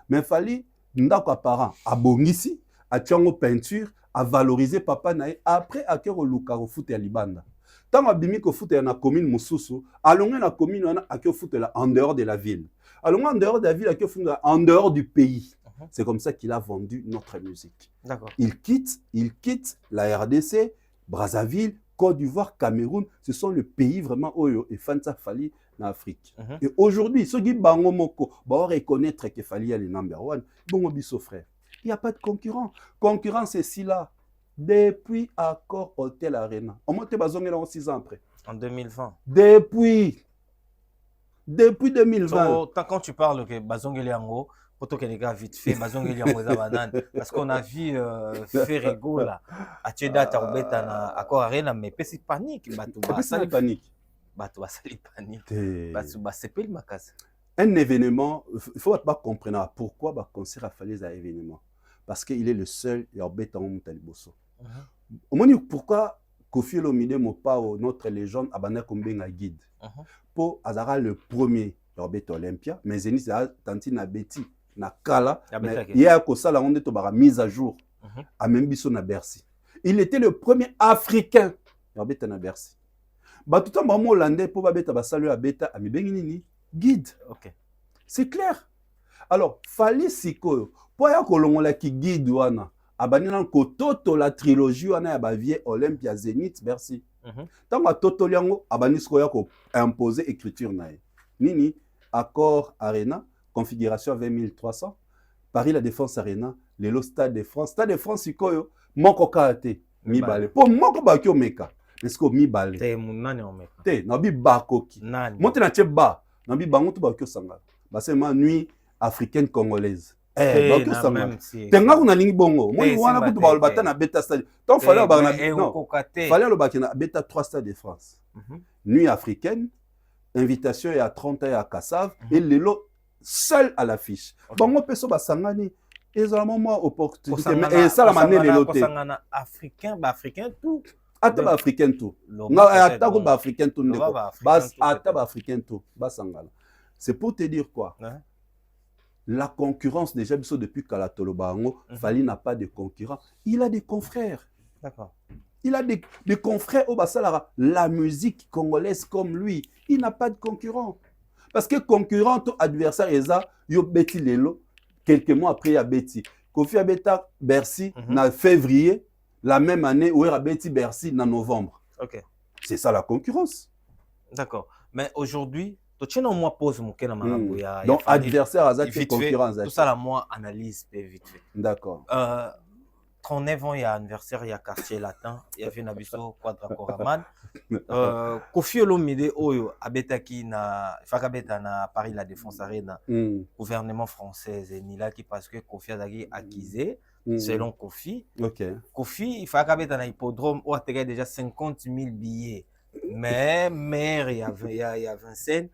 [SPEAKER 2] Mais fali ndako ya parent abongisi atiango peinture a valoriser papa na ye après akero luka ko foot ya libanda. Tant abimi ko foot ya na commune mususu alonga na commune wana akero foot la en dehors de la ville. Alonga en dehors de la ville akero foot en dehors du pays. C'est comme ça qu'il a vendu notre musique.
[SPEAKER 1] D'accord.
[SPEAKER 2] Il quitte la RDC, Brazzaville, Côte d'Ivoire, Cameroun. Ce sont les pays vraiment Oyo et Fanta Fali en Afrique. Et aujourd'hui, ceux qui bango moko, va reconnaître que Fali est le number one. Bon, biso frère. Il n'y a pas de concurrent. Concurrence est si là. Depuis Accor Hotel Arena. On monte bazongela en 6 ans après.
[SPEAKER 1] En 2020.
[SPEAKER 2] Depuis 2020.
[SPEAKER 1] So, quand tu parles que Bazongeli Yango, pour que les gars vite fait, Bazongeli Yango banane, parce qu'on a vu Ferrego là, à Tcheda Tarubeta na Accor Arena, mais c'est panique,
[SPEAKER 2] C'est panique.
[SPEAKER 1] C'est pas le macasse.
[SPEAKER 2] Un événement, il faut pas comprendre pourquoi le concert a fallu un événement. Parce qu'il est le seul et en bête en Moutaliboso. Pourquoi Kofi Olomide Mopao, notre légende, a banné comme un guide. Pour Azara le premier Orbet Olympia, mais Zénis a tenté na Betty, na Kala, il y a Kosala on est mise à jour, à même Bisso na Bercy. Il était le premier Africain Orbet na Bercy. Bah tout le temps hollandais pour babeta basalu abeta ami benginini guide.
[SPEAKER 1] OK.
[SPEAKER 2] C'est clair. Alors fallait siko pour ya kolongola ki guide wana abani na kototo la trilogie wana ya ba vie Olympia Zénith Bercy. Tant que toto liango abani siko ya ko imposer écriture na ye. Nini Accor Arena configuration 20300 Paris la Défense Arena le Stade de France. Stade de France sikoyo moko kate mibale. Pour moko bakio meka. Est-ce que mibale
[SPEAKER 1] te munane on meka
[SPEAKER 2] te nabi bakoki
[SPEAKER 1] nani
[SPEAKER 2] monte na tcheba nabi bango to bakio sanga ba sema nuit africaine congolaise bakio sanga tenga kuna lingi bongo moi wana kutu ba bata na beta stade donc fallait ba na non fallait le baki na beta 3 stades de France nuit africaine invitation ya 30 ans à Kassav et lelo seul à l'affiche bango peso ba sangani ezala moi opportunité mais ça la manière de l'hôtel
[SPEAKER 1] africain ba africain tout
[SPEAKER 2] Ataba africain tout. Ataba africain tout. Ataba africain tout. C'est pour te dire quoi? La concurrence déjà depuis Kalatolo Bango, Fali n'a pas de concurrent. Il a des confrères.
[SPEAKER 1] D'accord.
[SPEAKER 2] Il a des confrères au Bassalara. La musique congolaise comme lui, il n'a pas de concurrent. Parce que concurrent, ton adversaire est ça, yo Betty Lelo. Quelques mois après, il y a Betty. Kofi Abeta Bercy, en février. La même année où il y a Betty Bercy en novembre.
[SPEAKER 1] Ok.
[SPEAKER 2] C'est ça la concurrence.
[SPEAKER 1] D'accord. Mais aujourd'hui, tu as moi pose mon kena marambo ya.
[SPEAKER 2] Donc adversaire à ça concurrence.
[SPEAKER 1] Tout ça la moi analyse vite fait.
[SPEAKER 2] D'accord.
[SPEAKER 1] 39 ans il y a anniversaire il y a quartier latin, il y a Venabiso Quadra Coraman. Kofi Olomide oyo abetaki na fakabeta na Paris la Défense Arena. Gouvernement français et Nilaki parce que Kofi azaki accusé. Selon Kofi, Kofi, il faut qu'il y ait un hippodrome où il y a déjà 50 000 billets. Mais maire, il y a Vincent,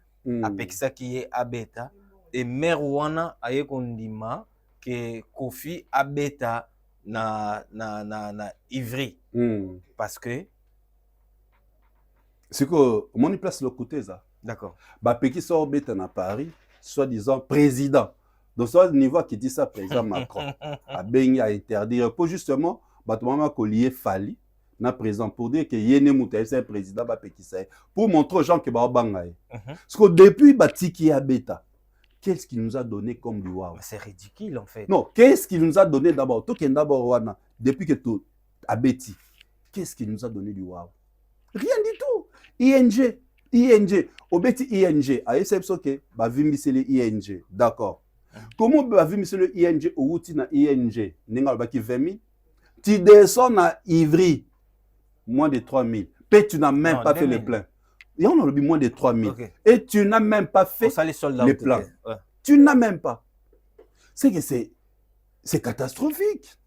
[SPEAKER 1] avec ça qui est à bêta. Et maire Wana a kondima que Kofi a bêta na Ivry. Parce que.
[SPEAKER 2] C'est que, mon place le côté ça.
[SPEAKER 1] D'accord.
[SPEAKER 2] Bah, Péki sort bêta na Paris, soi-disant président. Donc, c'est le niveau qui dit ça, président Macron. A bien interdire. Pour justement, Batomama Kolié Fali, na présent, pour dire que Yéné Moutaï, c'est un président, pour montrer aux gens que Baobangaï. Parce que depuis Batiki Abeta, qu'est-ce qu'il nous a donné comme du wow?
[SPEAKER 1] C'est ridicule en fait.
[SPEAKER 2] Non, qu'est-ce qu'il nous a donné d'abord? Depuis que tout Abeti, qu'est-ce qu'il nous a donné du wow? Rien du tout. ING. Obeti ING. A SFSOK, Bavimbi ING. D'accord. Comment vous monsieur le ING ou outil na ING n'engal baki 20 000 tu descends na Ivry moins de 3 000 et tu n'as même pas fait le plein et on a le moins de 3 000 et tu n'as même pas fait le plein tu n'as même pas c'est que c'est catastrophique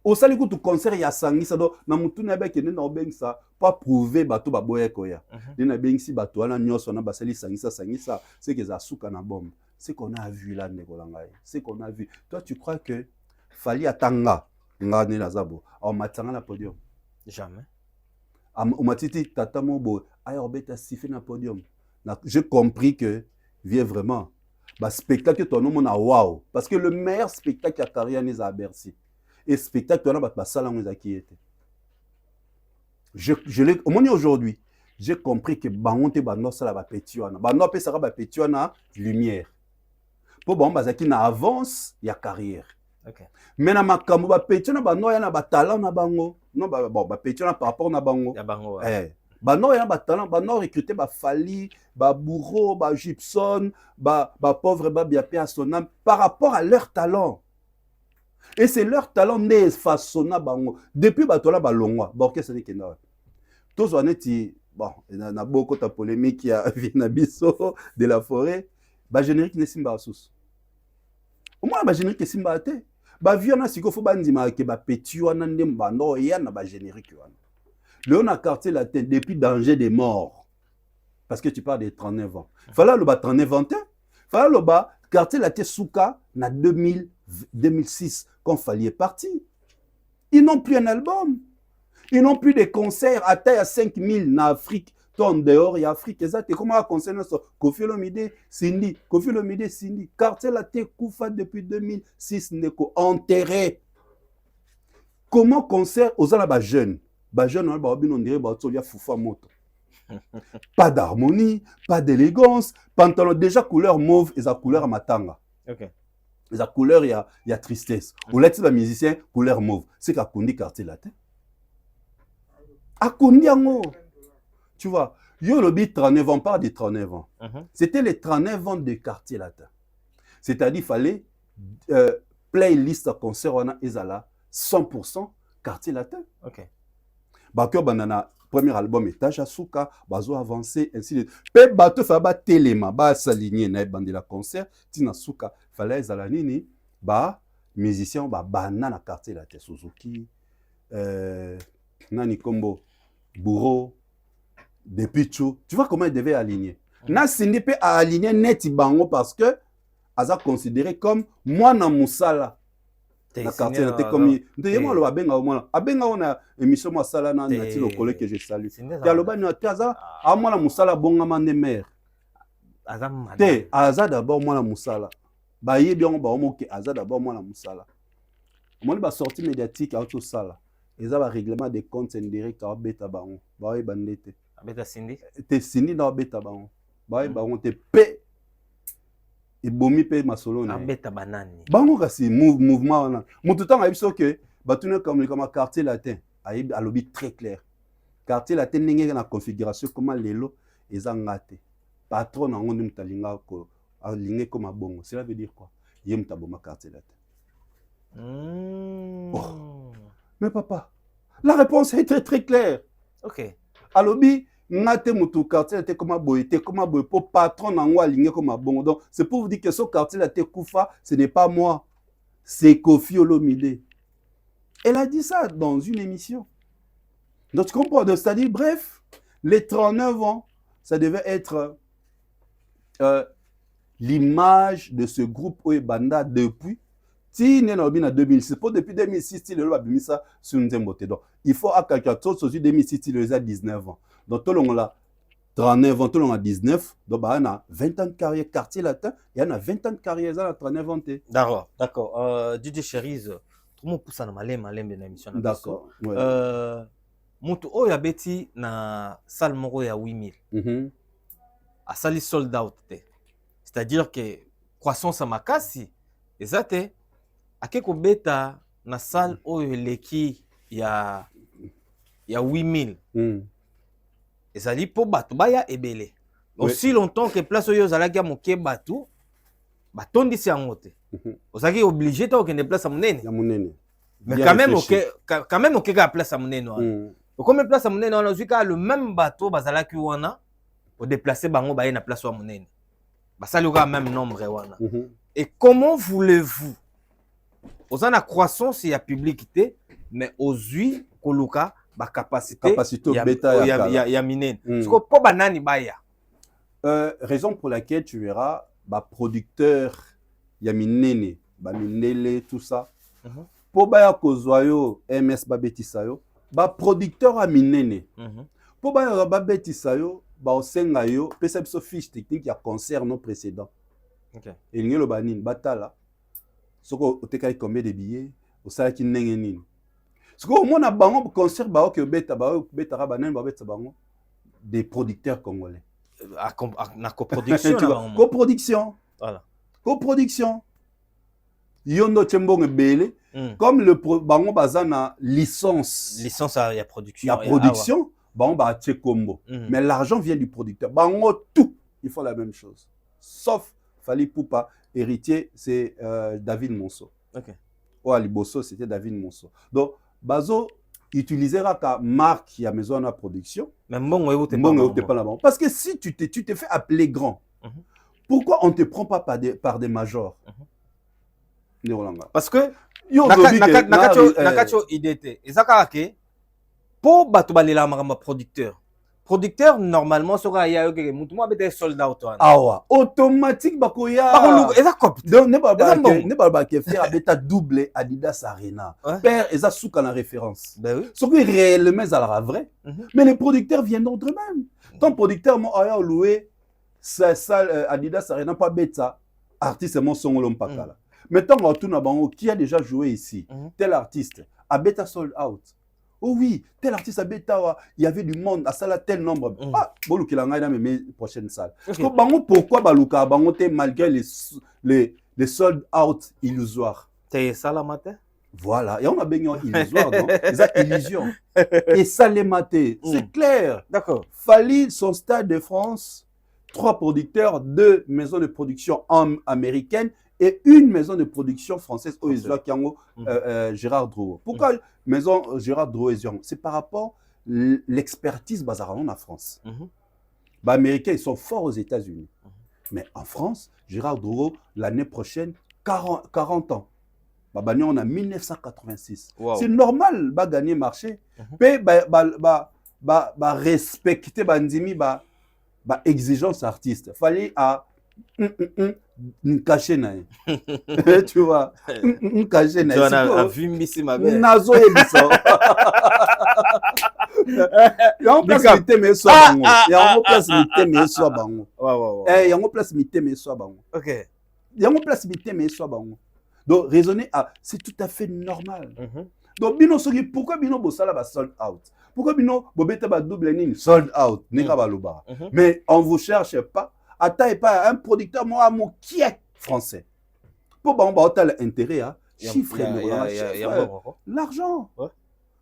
[SPEAKER 2] au sali kutu concert ya sangisa do na mutu na ba kende na obengisa pas prouver bato ba boye koya na bengisi bato wana nyoso na basali sangisa c'est que za suka na bombe. C'est qu'on a vu là, c'est qu'on a vu. Toi, tu crois que Fali Atanga, en Matanga la podium?
[SPEAKER 1] Jamais.
[SPEAKER 2] au matiti tata mobo aya obeta siffé na podium. J'ai compris que vient vraiment bah spectacle toi non mona wow parce que le meilleur spectacle à carrière n'est à Bercy. Et spectacle toi na ba sala ngo qui était. Je l'ai au moins aujourd'hui, j'ai compris que bangonte bando sala ba petiwana. Bando pe sara ba petiwana lumière. Pour bon bazaki na avance ya carrière.
[SPEAKER 1] OK.
[SPEAKER 2] Mais na makambo ba petiwana bando ya na ba talent na bango. Non ba bon ba petiwana par rapport na bango.
[SPEAKER 1] Ya bango.
[SPEAKER 2] Bando ya na ba talent, bando recruter ba Fali, ba Bourreau, ba Gibson, ba pauvre ba Biapé à son âme par rapport à leur talent. Et c'est leur talent né façonna bango. Depuis ba tola ba longwa, ba orchestre ni kenda. Tous on est bon, na beaucoup de polémique qui a na biso de la forêt, ba générique ne simba sous. Au moins ba générique simba te. Ba viona siko fo ba ndima ke ba petit wana ndemba no ya na ba générique wana. Léon a quartier latin depuis danger de mort. Parce que tu parles de 39 ans. Fallait le bas 39 ans. Fallait le bas quartier latin souka na 2006 quand Fali est parti. Ils n'ont plus un album. Ils n'ont plus de concerts à taille à 5000 en Afrique. En dehors, il y a Afrique. Exact. Et comment on concerne ça? Kofi Olomide, Cindy. Kofi Olomide, Cindy. Quartier latin Koufa depuis 2006 Neko enterré. Comment concert aux alabas jeunes? Bah jeune on dirait bah tu foufa moto. Pas d'harmonie, pas d'élégance, pantalon déjà couleur mauve et sa couleur matanga.
[SPEAKER 1] OK.
[SPEAKER 2] Et sa couleur il y a tristesse. Ou là tu vas musicien couleur mauve, c'est qu'a Kundi quartier latin. A Kundi ango. Tu vois, yo lobi 39 ans pas de 39 ans. C'était les 39 ans de quartier latin. C'est-à-dire fallait playlist concert wana ezala 100% quartier latin.
[SPEAKER 1] OK.
[SPEAKER 2] Bakyo banana premier album étage asuka bazo avancer ainsi de pe bato fa ba telema ba s'aligner na bande la concert tina suka fallait ezala nini ba musicien ba banana quartier latin Suzuki nani kombo Bourreau Depicho, tu vois comment il devait aligner. Na sindi pe a aligner net bango parce que aza considéré comme moi na musala. Na quartier na te comme ndeye mo lo abenga o mona abenga ona émission mo sala na ti lo collègue que je salue ya lo bani aza a mona musala bonga mande mère
[SPEAKER 1] Azam
[SPEAKER 2] te aza d'abord mona musala ba yebi on ba omo ke aza d'abord mona musala moni ba sortie médiatique a auto sala eza ba règlement de comptes indirect a beta bango ba bandete
[SPEAKER 1] beta Cindy
[SPEAKER 2] te Cindy na beta bango ba bango te pe et bomi pe masolo na
[SPEAKER 1] beta banani
[SPEAKER 2] bango kasi mouvement wana mutu tanga biso ke batuna comme quartier latin ayebi alobi très clair quartier latin ndenge na configuration comment lelo eza ngate patron na ngondi mutalinga ko alinge comme bongo cela veut dire quoi yem taboma quartier latin. Oh. Mais papa la réponse est très très claire.
[SPEAKER 1] OK
[SPEAKER 2] alobi ngate mutu quartier latin comme boyete comme boy pour patron na ngo alinge comme bongo donc c'est pour vous dire que ce quartier latin Koufa ce n'est pas moi c'est Kofi Olomide. Elle a dit ça dans une émission. Donc tu comprends, c'est-à-dire bref, les 39 ans, ça devait être l'image de ce groupe Oebanda depuis Tine en 2006. Pour depuis 2006, il a mis ça sur une zémote. Donc il faut à quelqu'un d'autre sur 2006, il a 19 ans. Donc tout le monde là 39 ans, tout le monde a 19. Donc il y a 20 ans de carrière quartier latin, il y a 20 ans de carrière, il y a 39 ans.
[SPEAKER 1] D'accord, d'accord. DJ Cherise, tout le monde pousse à malem de l'émission.
[SPEAKER 2] D'accord.
[SPEAKER 1] Mutu oyo abeti na salle moko ya 8000. A sali sold out te. C'est-à-dire que croissance makasi eza te akeko beta na salle oyo leki ya 8000. Ezali po bato baya ebele. Aussi longtemps que place oyo zalaki moke bato batondisi yango te. Ozaki obligé ta okende place monene.
[SPEAKER 2] Ya monene.
[SPEAKER 1] Mais quand même ok ka place monene. Comme place monene on a vu le même bateau bazalaki wana au déplacer bango baye na place wa monene. Basali ka même nombre wana. Et comment voulez-vous aux ana croissance ya publicité mais aux huit koluka ba capacité ya minene. Siko po banani baya.
[SPEAKER 2] Raison pour laquelle tu verras ba producteur ya minene, ba minele tout ça. Po baya kozwa yo MS babetisa yo ba producteur a minene
[SPEAKER 1] Mhm.
[SPEAKER 2] po ba betisa yo ba osenga yo pesa biso fiche technique ya concert non précédent.
[SPEAKER 1] Ok.
[SPEAKER 2] Elingi loba nini batala soko otekaki combien de billets osalaki ndenge nini soko omona bango concert bao ke beta banani babetisa bango des producteurs congolais.
[SPEAKER 1] Na coproduction.
[SPEAKER 2] Coproduction.
[SPEAKER 1] Voilà.
[SPEAKER 2] Coproduction. Yondo Tchembong Bele, comme le bango bazana licence.
[SPEAKER 1] Licence à production.
[SPEAKER 2] Il y a production, bango ba combo. Mais l'argent vient du producteur. Bango tout, ils font la même chose. Sauf Fali Poupa, héritier, c'est David Monceau.
[SPEAKER 1] OK.
[SPEAKER 2] Ou à Liboso, c'était David Monceau. Donc, Bazo utilisera ta marque, il y a maison à production.
[SPEAKER 1] Mais bon,
[SPEAKER 2] t'es pas là-bas. Parce que si tu t'es fait appeler grand, pourquoi on ne te prend pas par des majors?
[SPEAKER 1] Parce que nakacho idete ezaka ke po bato balela makamba producteur normalement soka ya yo ke mutu mo bete sold out wana
[SPEAKER 2] awa automatique bakoya
[SPEAKER 1] eza cop
[SPEAKER 2] donc ne ba ke faire beta double Adidas Arena père eza souka na référence ce qui réellement ça vrai mais les producteurs viendront d'eux-mêmes ton producteur mo aya louer ça Adidas Arena pas beta artiste mon songolo mpakala. Mettons qui a déjà joué ici, tel artiste, a bêta sold out. Oh oui, tel artiste a bêta, il y avait du monde, à ça tel nombre. Ah, bon, il y a dans mes prochaines salles. Pourquoi Baluka Bango malgré les sold out illusoires?
[SPEAKER 1] C'est ça la matin?
[SPEAKER 2] Voilà, et on a baigné illusoire, donc, c'est illusion. Et ça les maté, c'est clair.
[SPEAKER 1] D'accord.
[SPEAKER 2] Fali, son Stade de France, 3 producteurs, 2 maisons de production américaines et une maison de production française au Gérard Drouot. Pourquoi maison Gérard Drouot? C'est par rapport à l'expertise bazaron en France. Les Américains, ils sont forts aux États-Unis. Mais en France, Gérard Drouot, l'année prochaine, 40 ans. On a 1986. Wow. C'est normal de gagner le marché. Mais respecter les exigences artistes. Il fallait caché na tu vois caché na
[SPEAKER 1] tu as vu Missy ma belle
[SPEAKER 2] nazo yebiso yango place miteme so bango yango place miteme so bango yango place miteme so bango
[SPEAKER 1] OK
[SPEAKER 2] yango place miteme so bango donc raisonner c'est tout à fait normal donc bino soki pourquoi bino bosala ba sold out pourquoi bino bobeta ba double nini sold out ninga baloba mais on vous cherche pas Ata et pas un producteur moi qui est français. Pour bon bah intérêt à chiffrer l'argent.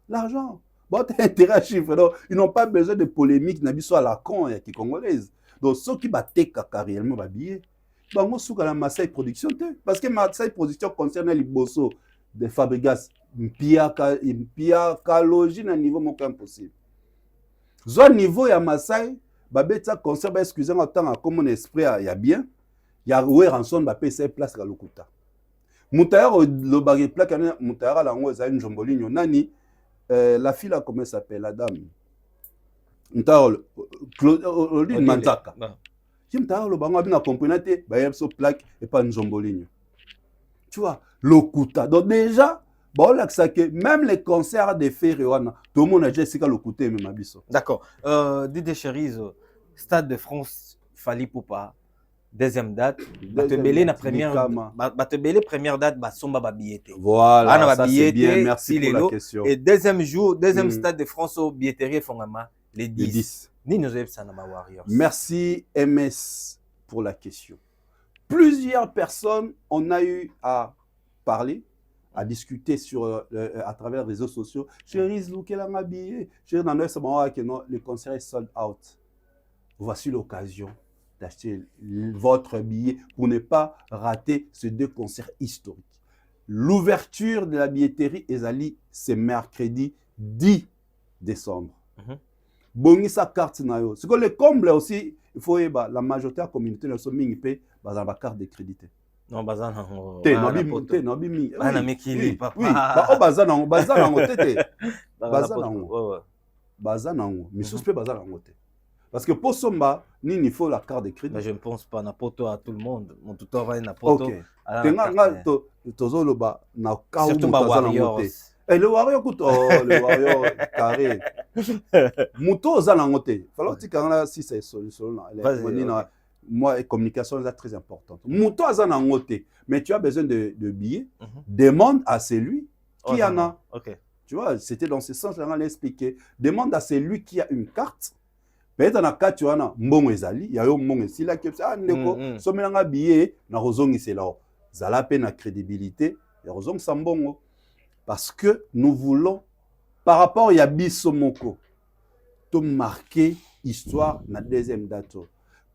[SPEAKER 2] L'argent. Bon intérêt à chiffrer. Ils n'ont pas besoin de polémique na biso à la con qui congolaise. Donc ceux qui battent réellement ba billet. Bah moi sous la Marseille production parce que Marseille production concerne les bossos de Fabregas pia logique na niveau mon impossible. Zone niveau ya Marseille babeta concert ba excusez-moi tant comme mon esprit ya bien ya oué ranson ba pesa place ka lokuta mutayaro le bagé plaque mutayara la ngo za njombolinyo nani la fille là comment s'appelle la dame mutayaro Claudine Manzaka qui mutayaro le bango abina comprenate ba yebso plaque et pas njombolinyo tu vois lokuta donc déjà bon là que même les concerts de Ferrewana tout le monde a déjà sika lokuta même abiso.
[SPEAKER 1] D'accord. Didier Cherise Stade de France Fali Poupa deuxième date batebele na première première date basomba ba billetté.
[SPEAKER 2] Voilà, ça c'est bien, merci pour la question.
[SPEAKER 1] Et deuxième jour deuxième Stade de France au billetterie fongama les 10. Ni nous na ba Warriors.
[SPEAKER 2] Merci MS pour la question. Plusieurs personnes on a eu à parler à discuter à travers les réseaux sociaux. Chérie, Loukelanga billet. Chérie, le concert est sold out. Voici l'occasion d'acheter votre billet pour ne pas rater ces 2 concerts historiques. L'ouverture de la billetterie Ezali, c'est mercredi 10 décembre. Bongi sa carte na yo. C'est que le comble aussi, il faut la majorité de la communauté de Soming paye la carte de crédit.
[SPEAKER 1] Non, bazan
[SPEAKER 2] non bimi.
[SPEAKER 1] Bana mekili papa.
[SPEAKER 2] Oui, ba bazan nango tete. Bazan nango. Misus pe bazan nango te. Parce que pour Somba, il faut la carte de crédit.
[SPEAKER 1] Mais je ne pense pas na poto à tout le monde. Mon tuteur va na poto.
[SPEAKER 2] OK. Tenga tozoloba na kaou
[SPEAKER 1] surtout ba Warriors.
[SPEAKER 2] Et le Warrior, écoute, oh, le Warrior carré. Mouto, ça n'a pas été. Fallait que quand si c'est solution, moi, communication est très importante. Mouto, ça n'a pas été. Mais tu as besoin de billets. Demande à celui qui en a.
[SPEAKER 1] Ok.
[SPEAKER 2] Tu vois, c'était dans ce sens, on l'a expliqué. Demande à celui qui a une carte. Mais dans la carte, tu as un bon ezali. Il y a un bon ezali. Là, ah, ndeko, somme un billet, na rozongi c'est là. Zala peine la crédibilité. Et rozongi sambongo. Parce que nous voulons, par rapport à Yabiso Moko, te marquer histoire na deuxième date.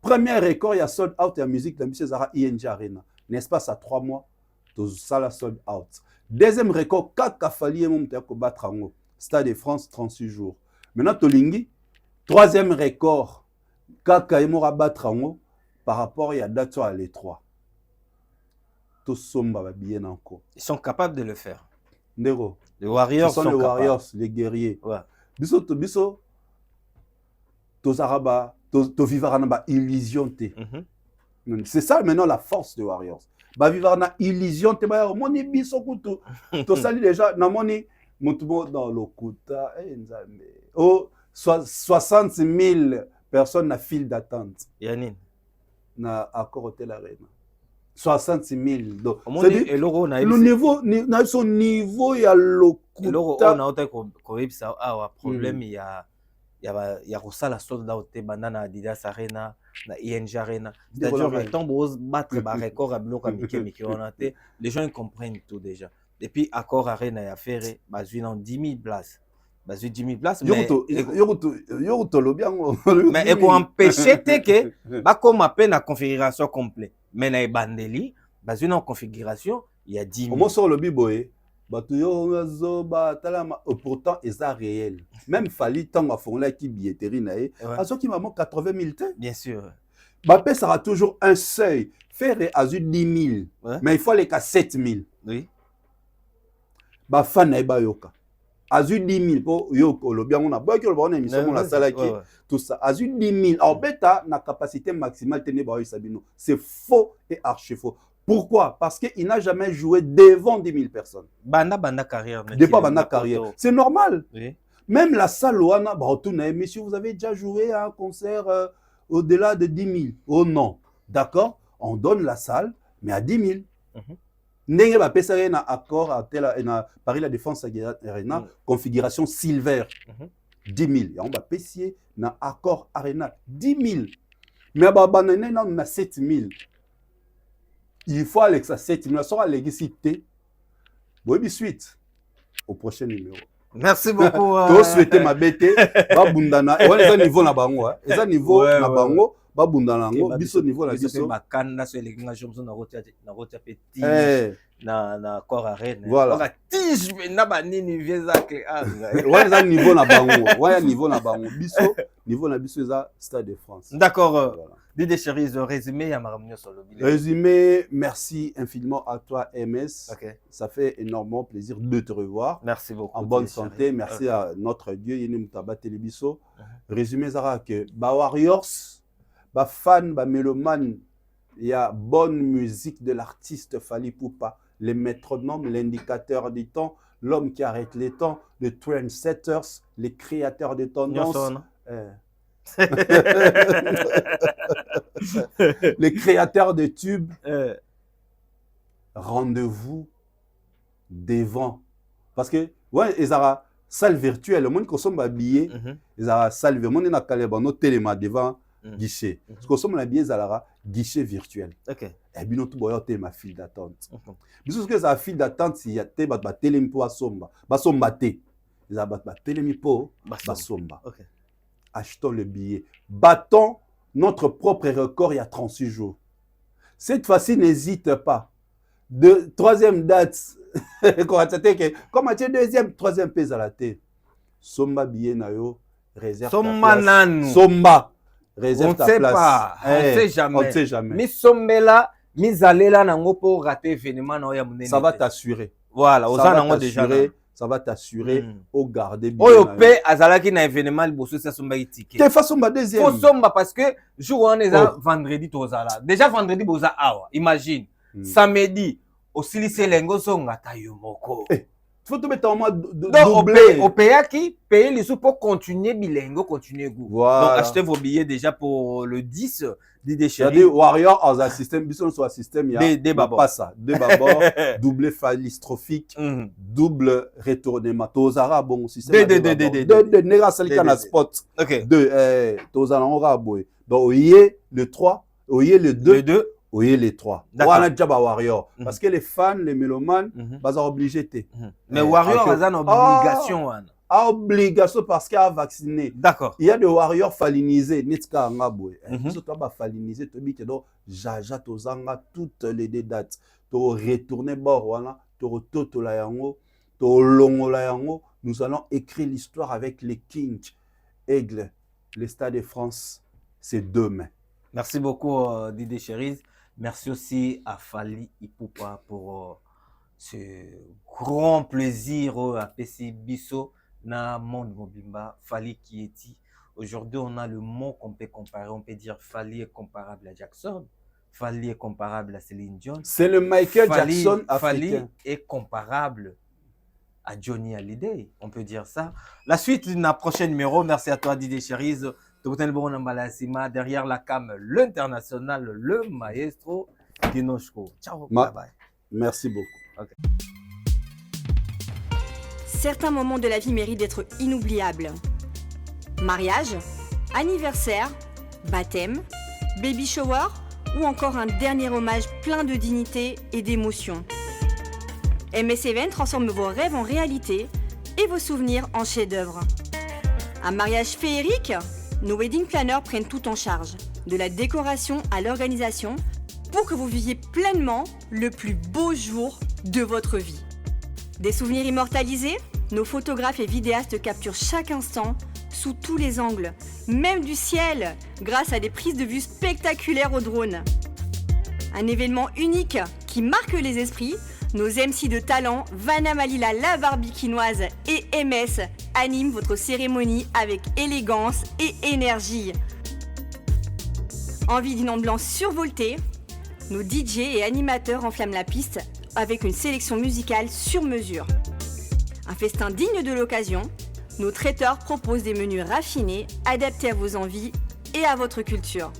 [SPEAKER 2] Premier record, il y a sold out et la musique de M. Zara ING Arena. N'est-ce pas, ça 3 mois, ça la sold out. Deuxième record, Kaka Fali et mon théâtre battre en Stade de France, 36 jours. Maintenant, Tolingi, troisième record, Kaka et Mora battre en par rapport à la date à l'E3. Tous sommes bien encore.
[SPEAKER 1] Ils sont capables de le faire.
[SPEAKER 2] Nero.
[SPEAKER 1] Les Warriors
[SPEAKER 2] sont les Warriors, les guerriers.
[SPEAKER 1] Ouais.
[SPEAKER 2] Biso, Tozaraba, Tovivarana, illusion. C'est ça maintenant la force des Warriors. Vivarana, illusion. Moni biso kutu. Tosali déjà, namoni, mutumo dans l'Okuta. Oh, 60 000 personnes na file d'attente.
[SPEAKER 1] Yannin.
[SPEAKER 2] Na Accor Hotel Arena. 60 000.
[SPEAKER 1] Le
[SPEAKER 2] niveau, son niveau, il y a l'Okuta.
[SPEAKER 1] Problème, il y a la solde out banana Adidas Arena, na ING Arena. C'est-à-dire que tant que battre le record à bloc à Mickey, les gens comprennent tout déjà. Et puis, Accor Arena, il y a fait 10 000 places. 10 000 places, mais il faut empêcher que, comme à peine la configuration complète. Mais dans les bandeli, dans une configuration, il y a 10 000.
[SPEAKER 2] Comment sur le biboé? Pourtant, c'est réel. Même Fali, tant que fond là qui billetterie, à ceux qui m'ont 80 000 têtes.
[SPEAKER 1] Bien sûr.
[SPEAKER 2] Bappé sera toujours un seuil. Faire à 10 000. Mais il faut aller à 7 000.
[SPEAKER 1] Oui.
[SPEAKER 2] Bafan na yoka. Azu 10 000 pour yoko le bien on a beaucoup le bon émission on a salaki tout ça azu 10 000 alors bêta na capacité maximale tenir ba Sabino c'est faux et archi faux. Pourquoi? Parce qu'il n'a jamais joué devant 10 000 personnes.
[SPEAKER 1] Banda carrière.
[SPEAKER 2] Depuis banda carrière. C'est normal.
[SPEAKER 1] Oui.
[SPEAKER 2] Même la salle Oana ba retourner monsieur vous avez déjà joué à un concert au-delà de 10 000. Oh non. D'accord? On donne la salle mais à 10 000. Ndenge ba pesa na accord à Paris la Défense Arena configuration silver 10 000 et on va pesier na accord Arena 10 000 mais ba banane na 7 000 il faut aller à 7 000 sera légicité bobi suite au prochain numéro.
[SPEAKER 1] Merci beaucoup.
[SPEAKER 2] To souhaiter ma bête ba bundana et wala niveau na bango eza niveau na bango ba bundana ngo biso niveau na biso
[SPEAKER 1] ba kanda so elenga jomso na rotia petit na Accor Arena.
[SPEAKER 2] Voilà.
[SPEAKER 1] On a tige na ba nini vieza que
[SPEAKER 2] wala niveau na bango wala niveau na bango biso niveau na biso eza Stade de France.
[SPEAKER 1] D'accord. Dide chérie, le résumé ya maramnyo sur le billet.
[SPEAKER 2] Résumé, merci infiniment à toi MS.
[SPEAKER 1] Okay.
[SPEAKER 2] Ça fait énormément plaisir de te revoir.
[SPEAKER 1] Merci beaucoup.
[SPEAKER 2] En bonne santé, merci à notre Dieu Yeni Mutaba Telebiso. Résumé Zara que ba Warriors, ba fan, ba mélomane, il y a bonne musique de l'artiste Fally Poupa, les métronomes, l'indicateur du temps, l'homme qui arrête les temps, les trendsetters, les créateurs de tendances. Les créateurs de tubes. Rendez-vous devant. Parce que, ouais, ils ont salle virtuelle. Le monde qui consomme habillé, ils ont salle virtuelle. Le monde qui a un téléma devant guichet. Parce que consomme la billet, ils ont guichet virtuel.
[SPEAKER 1] Ok.
[SPEAKER 2] Et bien, tout le monde ma file d'attente. Parce que la file d'attente, il y a des télémi pour somba. Basomba té. Ils ont des télémi pour basomba. Ok. Achetons le billet. Battons notre propre record il y a 36 jours. Cette fois-ci, n'hésite pas. Troisième date, comme tu es deuxième, troisième pèse à la tête. Somba billet nayo, réserve
[SPEAKER 1] Somba
[SPEAKER 2] ta place.
[SPEAKER 1] Nanou.
[SPEAKER 2] Somba, réserve ta place.
[SPEAKER 1] On ne sait jamais.
[SPEAKER 2] On ne sait jamais.
[SPEAKER 1] Mais Sombela, mis à là, nango pour rater événement.
[SPEAKER 2] Ça va t'assurer.
[SPEAKER 1] Voilà,
[SPEAKER 2] ça va t'assurer au garder
[SPEAKER 1] bien. Oyo pe azalaki na événement liboso ça somba ticket.
[SPEAKER 2] Quelle façon ba deuxième?
[SPEAKER 1] Faut somba parce que jour on est vendredi tozala. Déjà vendredi boza awa. Imagine. Samedi au silise lengo songa tayo moko.
[SPEAKER 2] faut te mettre en mode
[SPEAKER 1] Donc,
[SPEAKER 2] doublé.
[SPEAKER 1] au pays qui paye les sous pour continuer bilingue, continuer goût.
[SPEAKER 2] Voilà.
[SPEAKER 1] Donc, achetez vos billets déjà pour le 10 d'idée chérie.
[SPEAKER 2] C'est-à-dire, Warrior, en un système, bisson soit un système, il y a
[SPEAKER 1] Des babors.
[SPEAKER 2] pas ça. Deux babors, doublé phallistrophique, double retournement. Tozara, bon, système. Deux, nega salika na spot.
[SPEAKER 1] Ok.
[SPEAKER 2] Deux, Tozara, on raboye. Donc, oyez le 3, oyez le 2.
[SPEAKER 1] Les deux.
[SPEAKER 2] Oyez les 3.
[SPEAKER 1] D'accord.
[SPEAKER 2] Voilà, déjà, Warrior. Parce que les fans, les mélomanes, bah, ça obligé.
[SPEAKER 1] Mais Warrior,
[SPEAKER 2] ok.
[SPEAKER 1] ils ont une obligation.
[SPEAKER 2] Obligation parce qu'il a vacciné.
[SPEAKER 1] D'accord.
[SPEAKER 2] Il y a des warriors falinisés. Nitka Ngabwe. Ils sont pas falinisés. Tu dis que Jaja Tozanga toutes les dates. Tu retourner bord, voilà. Tu retournes la yango. Tu longo la yango. Nous allons écrire l'histoire avec les Kings. Aigle, les Stades de France, c'est demain.
[SPEAKER 1] Merci beaucoup, Didier Cherise. Merci aussi à Fali Ipupa pour ce grand plaisir à PC Bisso. Na monde mobimba, Fali qui est dit. Aujourd'hui, on a le mot qu'on peut comparer. On peut dire Fali est comparable à Jackson. Fali est comparable à Céline Dion.
[SPEAKER 2] C'est le Michael Jackson africain.
[SPEAKER 1] Fali est comparable à Johnny Hallyday. On peut dire ça. La suite de notre prochain numéro. Merci à toi, Didier Cherise. Derrière la cam, l'international, le maestro Dinoshko. Ciao. Bye bye.
[SPEAKER 2] Merci beaucoup.
[SPEAKER 1] Okay.
[SPEAKER 5] Certains moments de la vie méritent d'être inoubliables. Mariage, anniversaire, baptême, baby shower ou encore un dernier hommage plein de dignité et d'émotion. MS Event transforme vos rêves en réalité et vos souvenirs en chefs-d'œuvre. Un mariage féerique? Nos wedding planners prennent tout en charge, de la décoration à l'organisation, pour que vous viviez pleinement le plus beau jour de votre vie. Des souvenirs immortalisés? Nos photographes et vidéastes capturent chaque instant, sous tous les angles, même du ciel, grâce à des prises de vue spectaculaires au drone. Un événement unique qui marque les esprits, nos MC de talent, Vanna Malila la barbikinoise et MS animent votre cérémonie avec élégance et énergie. Envie d'une ambiance survoltée? Nos DJ et animateurs enflamment la piste avec une sélection musicale sur mesure. Un festin digne de l'occasion, nos traiteurs proposent des menus raffinés, adaptés à vos envies et à votre culture.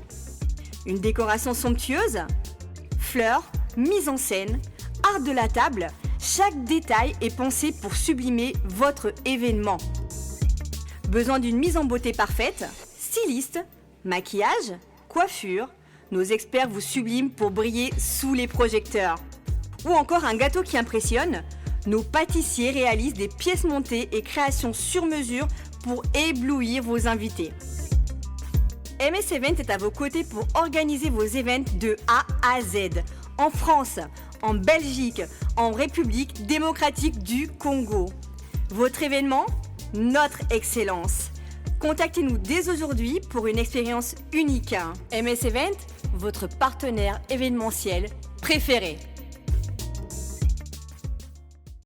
[SPEAKER 5] Une décoration somptueuse? Fleurs, mise en scène, art de la table, chaque détail est pensé pour sublimer votre événement. Besoin d'une mise en beauté parfaite? Styliste, maquillage, coiffure, nos experts vous subliment pour briller sous les projecteurs. Ou encore un gâteau qui impressionne? Nos pâtissiers réalisent des pièces montées et créations sur mesure pour éblouir vos invités. MS Event est à vos côtés pour organiser vos événements de A à Z, en France, en Belgique, en République démocratique du Congo. Votre événement? Notre excellence. Contactez-nous dès aujourd'hui pour une expérience unique. MS Event, votre partenaire événementiel préféré.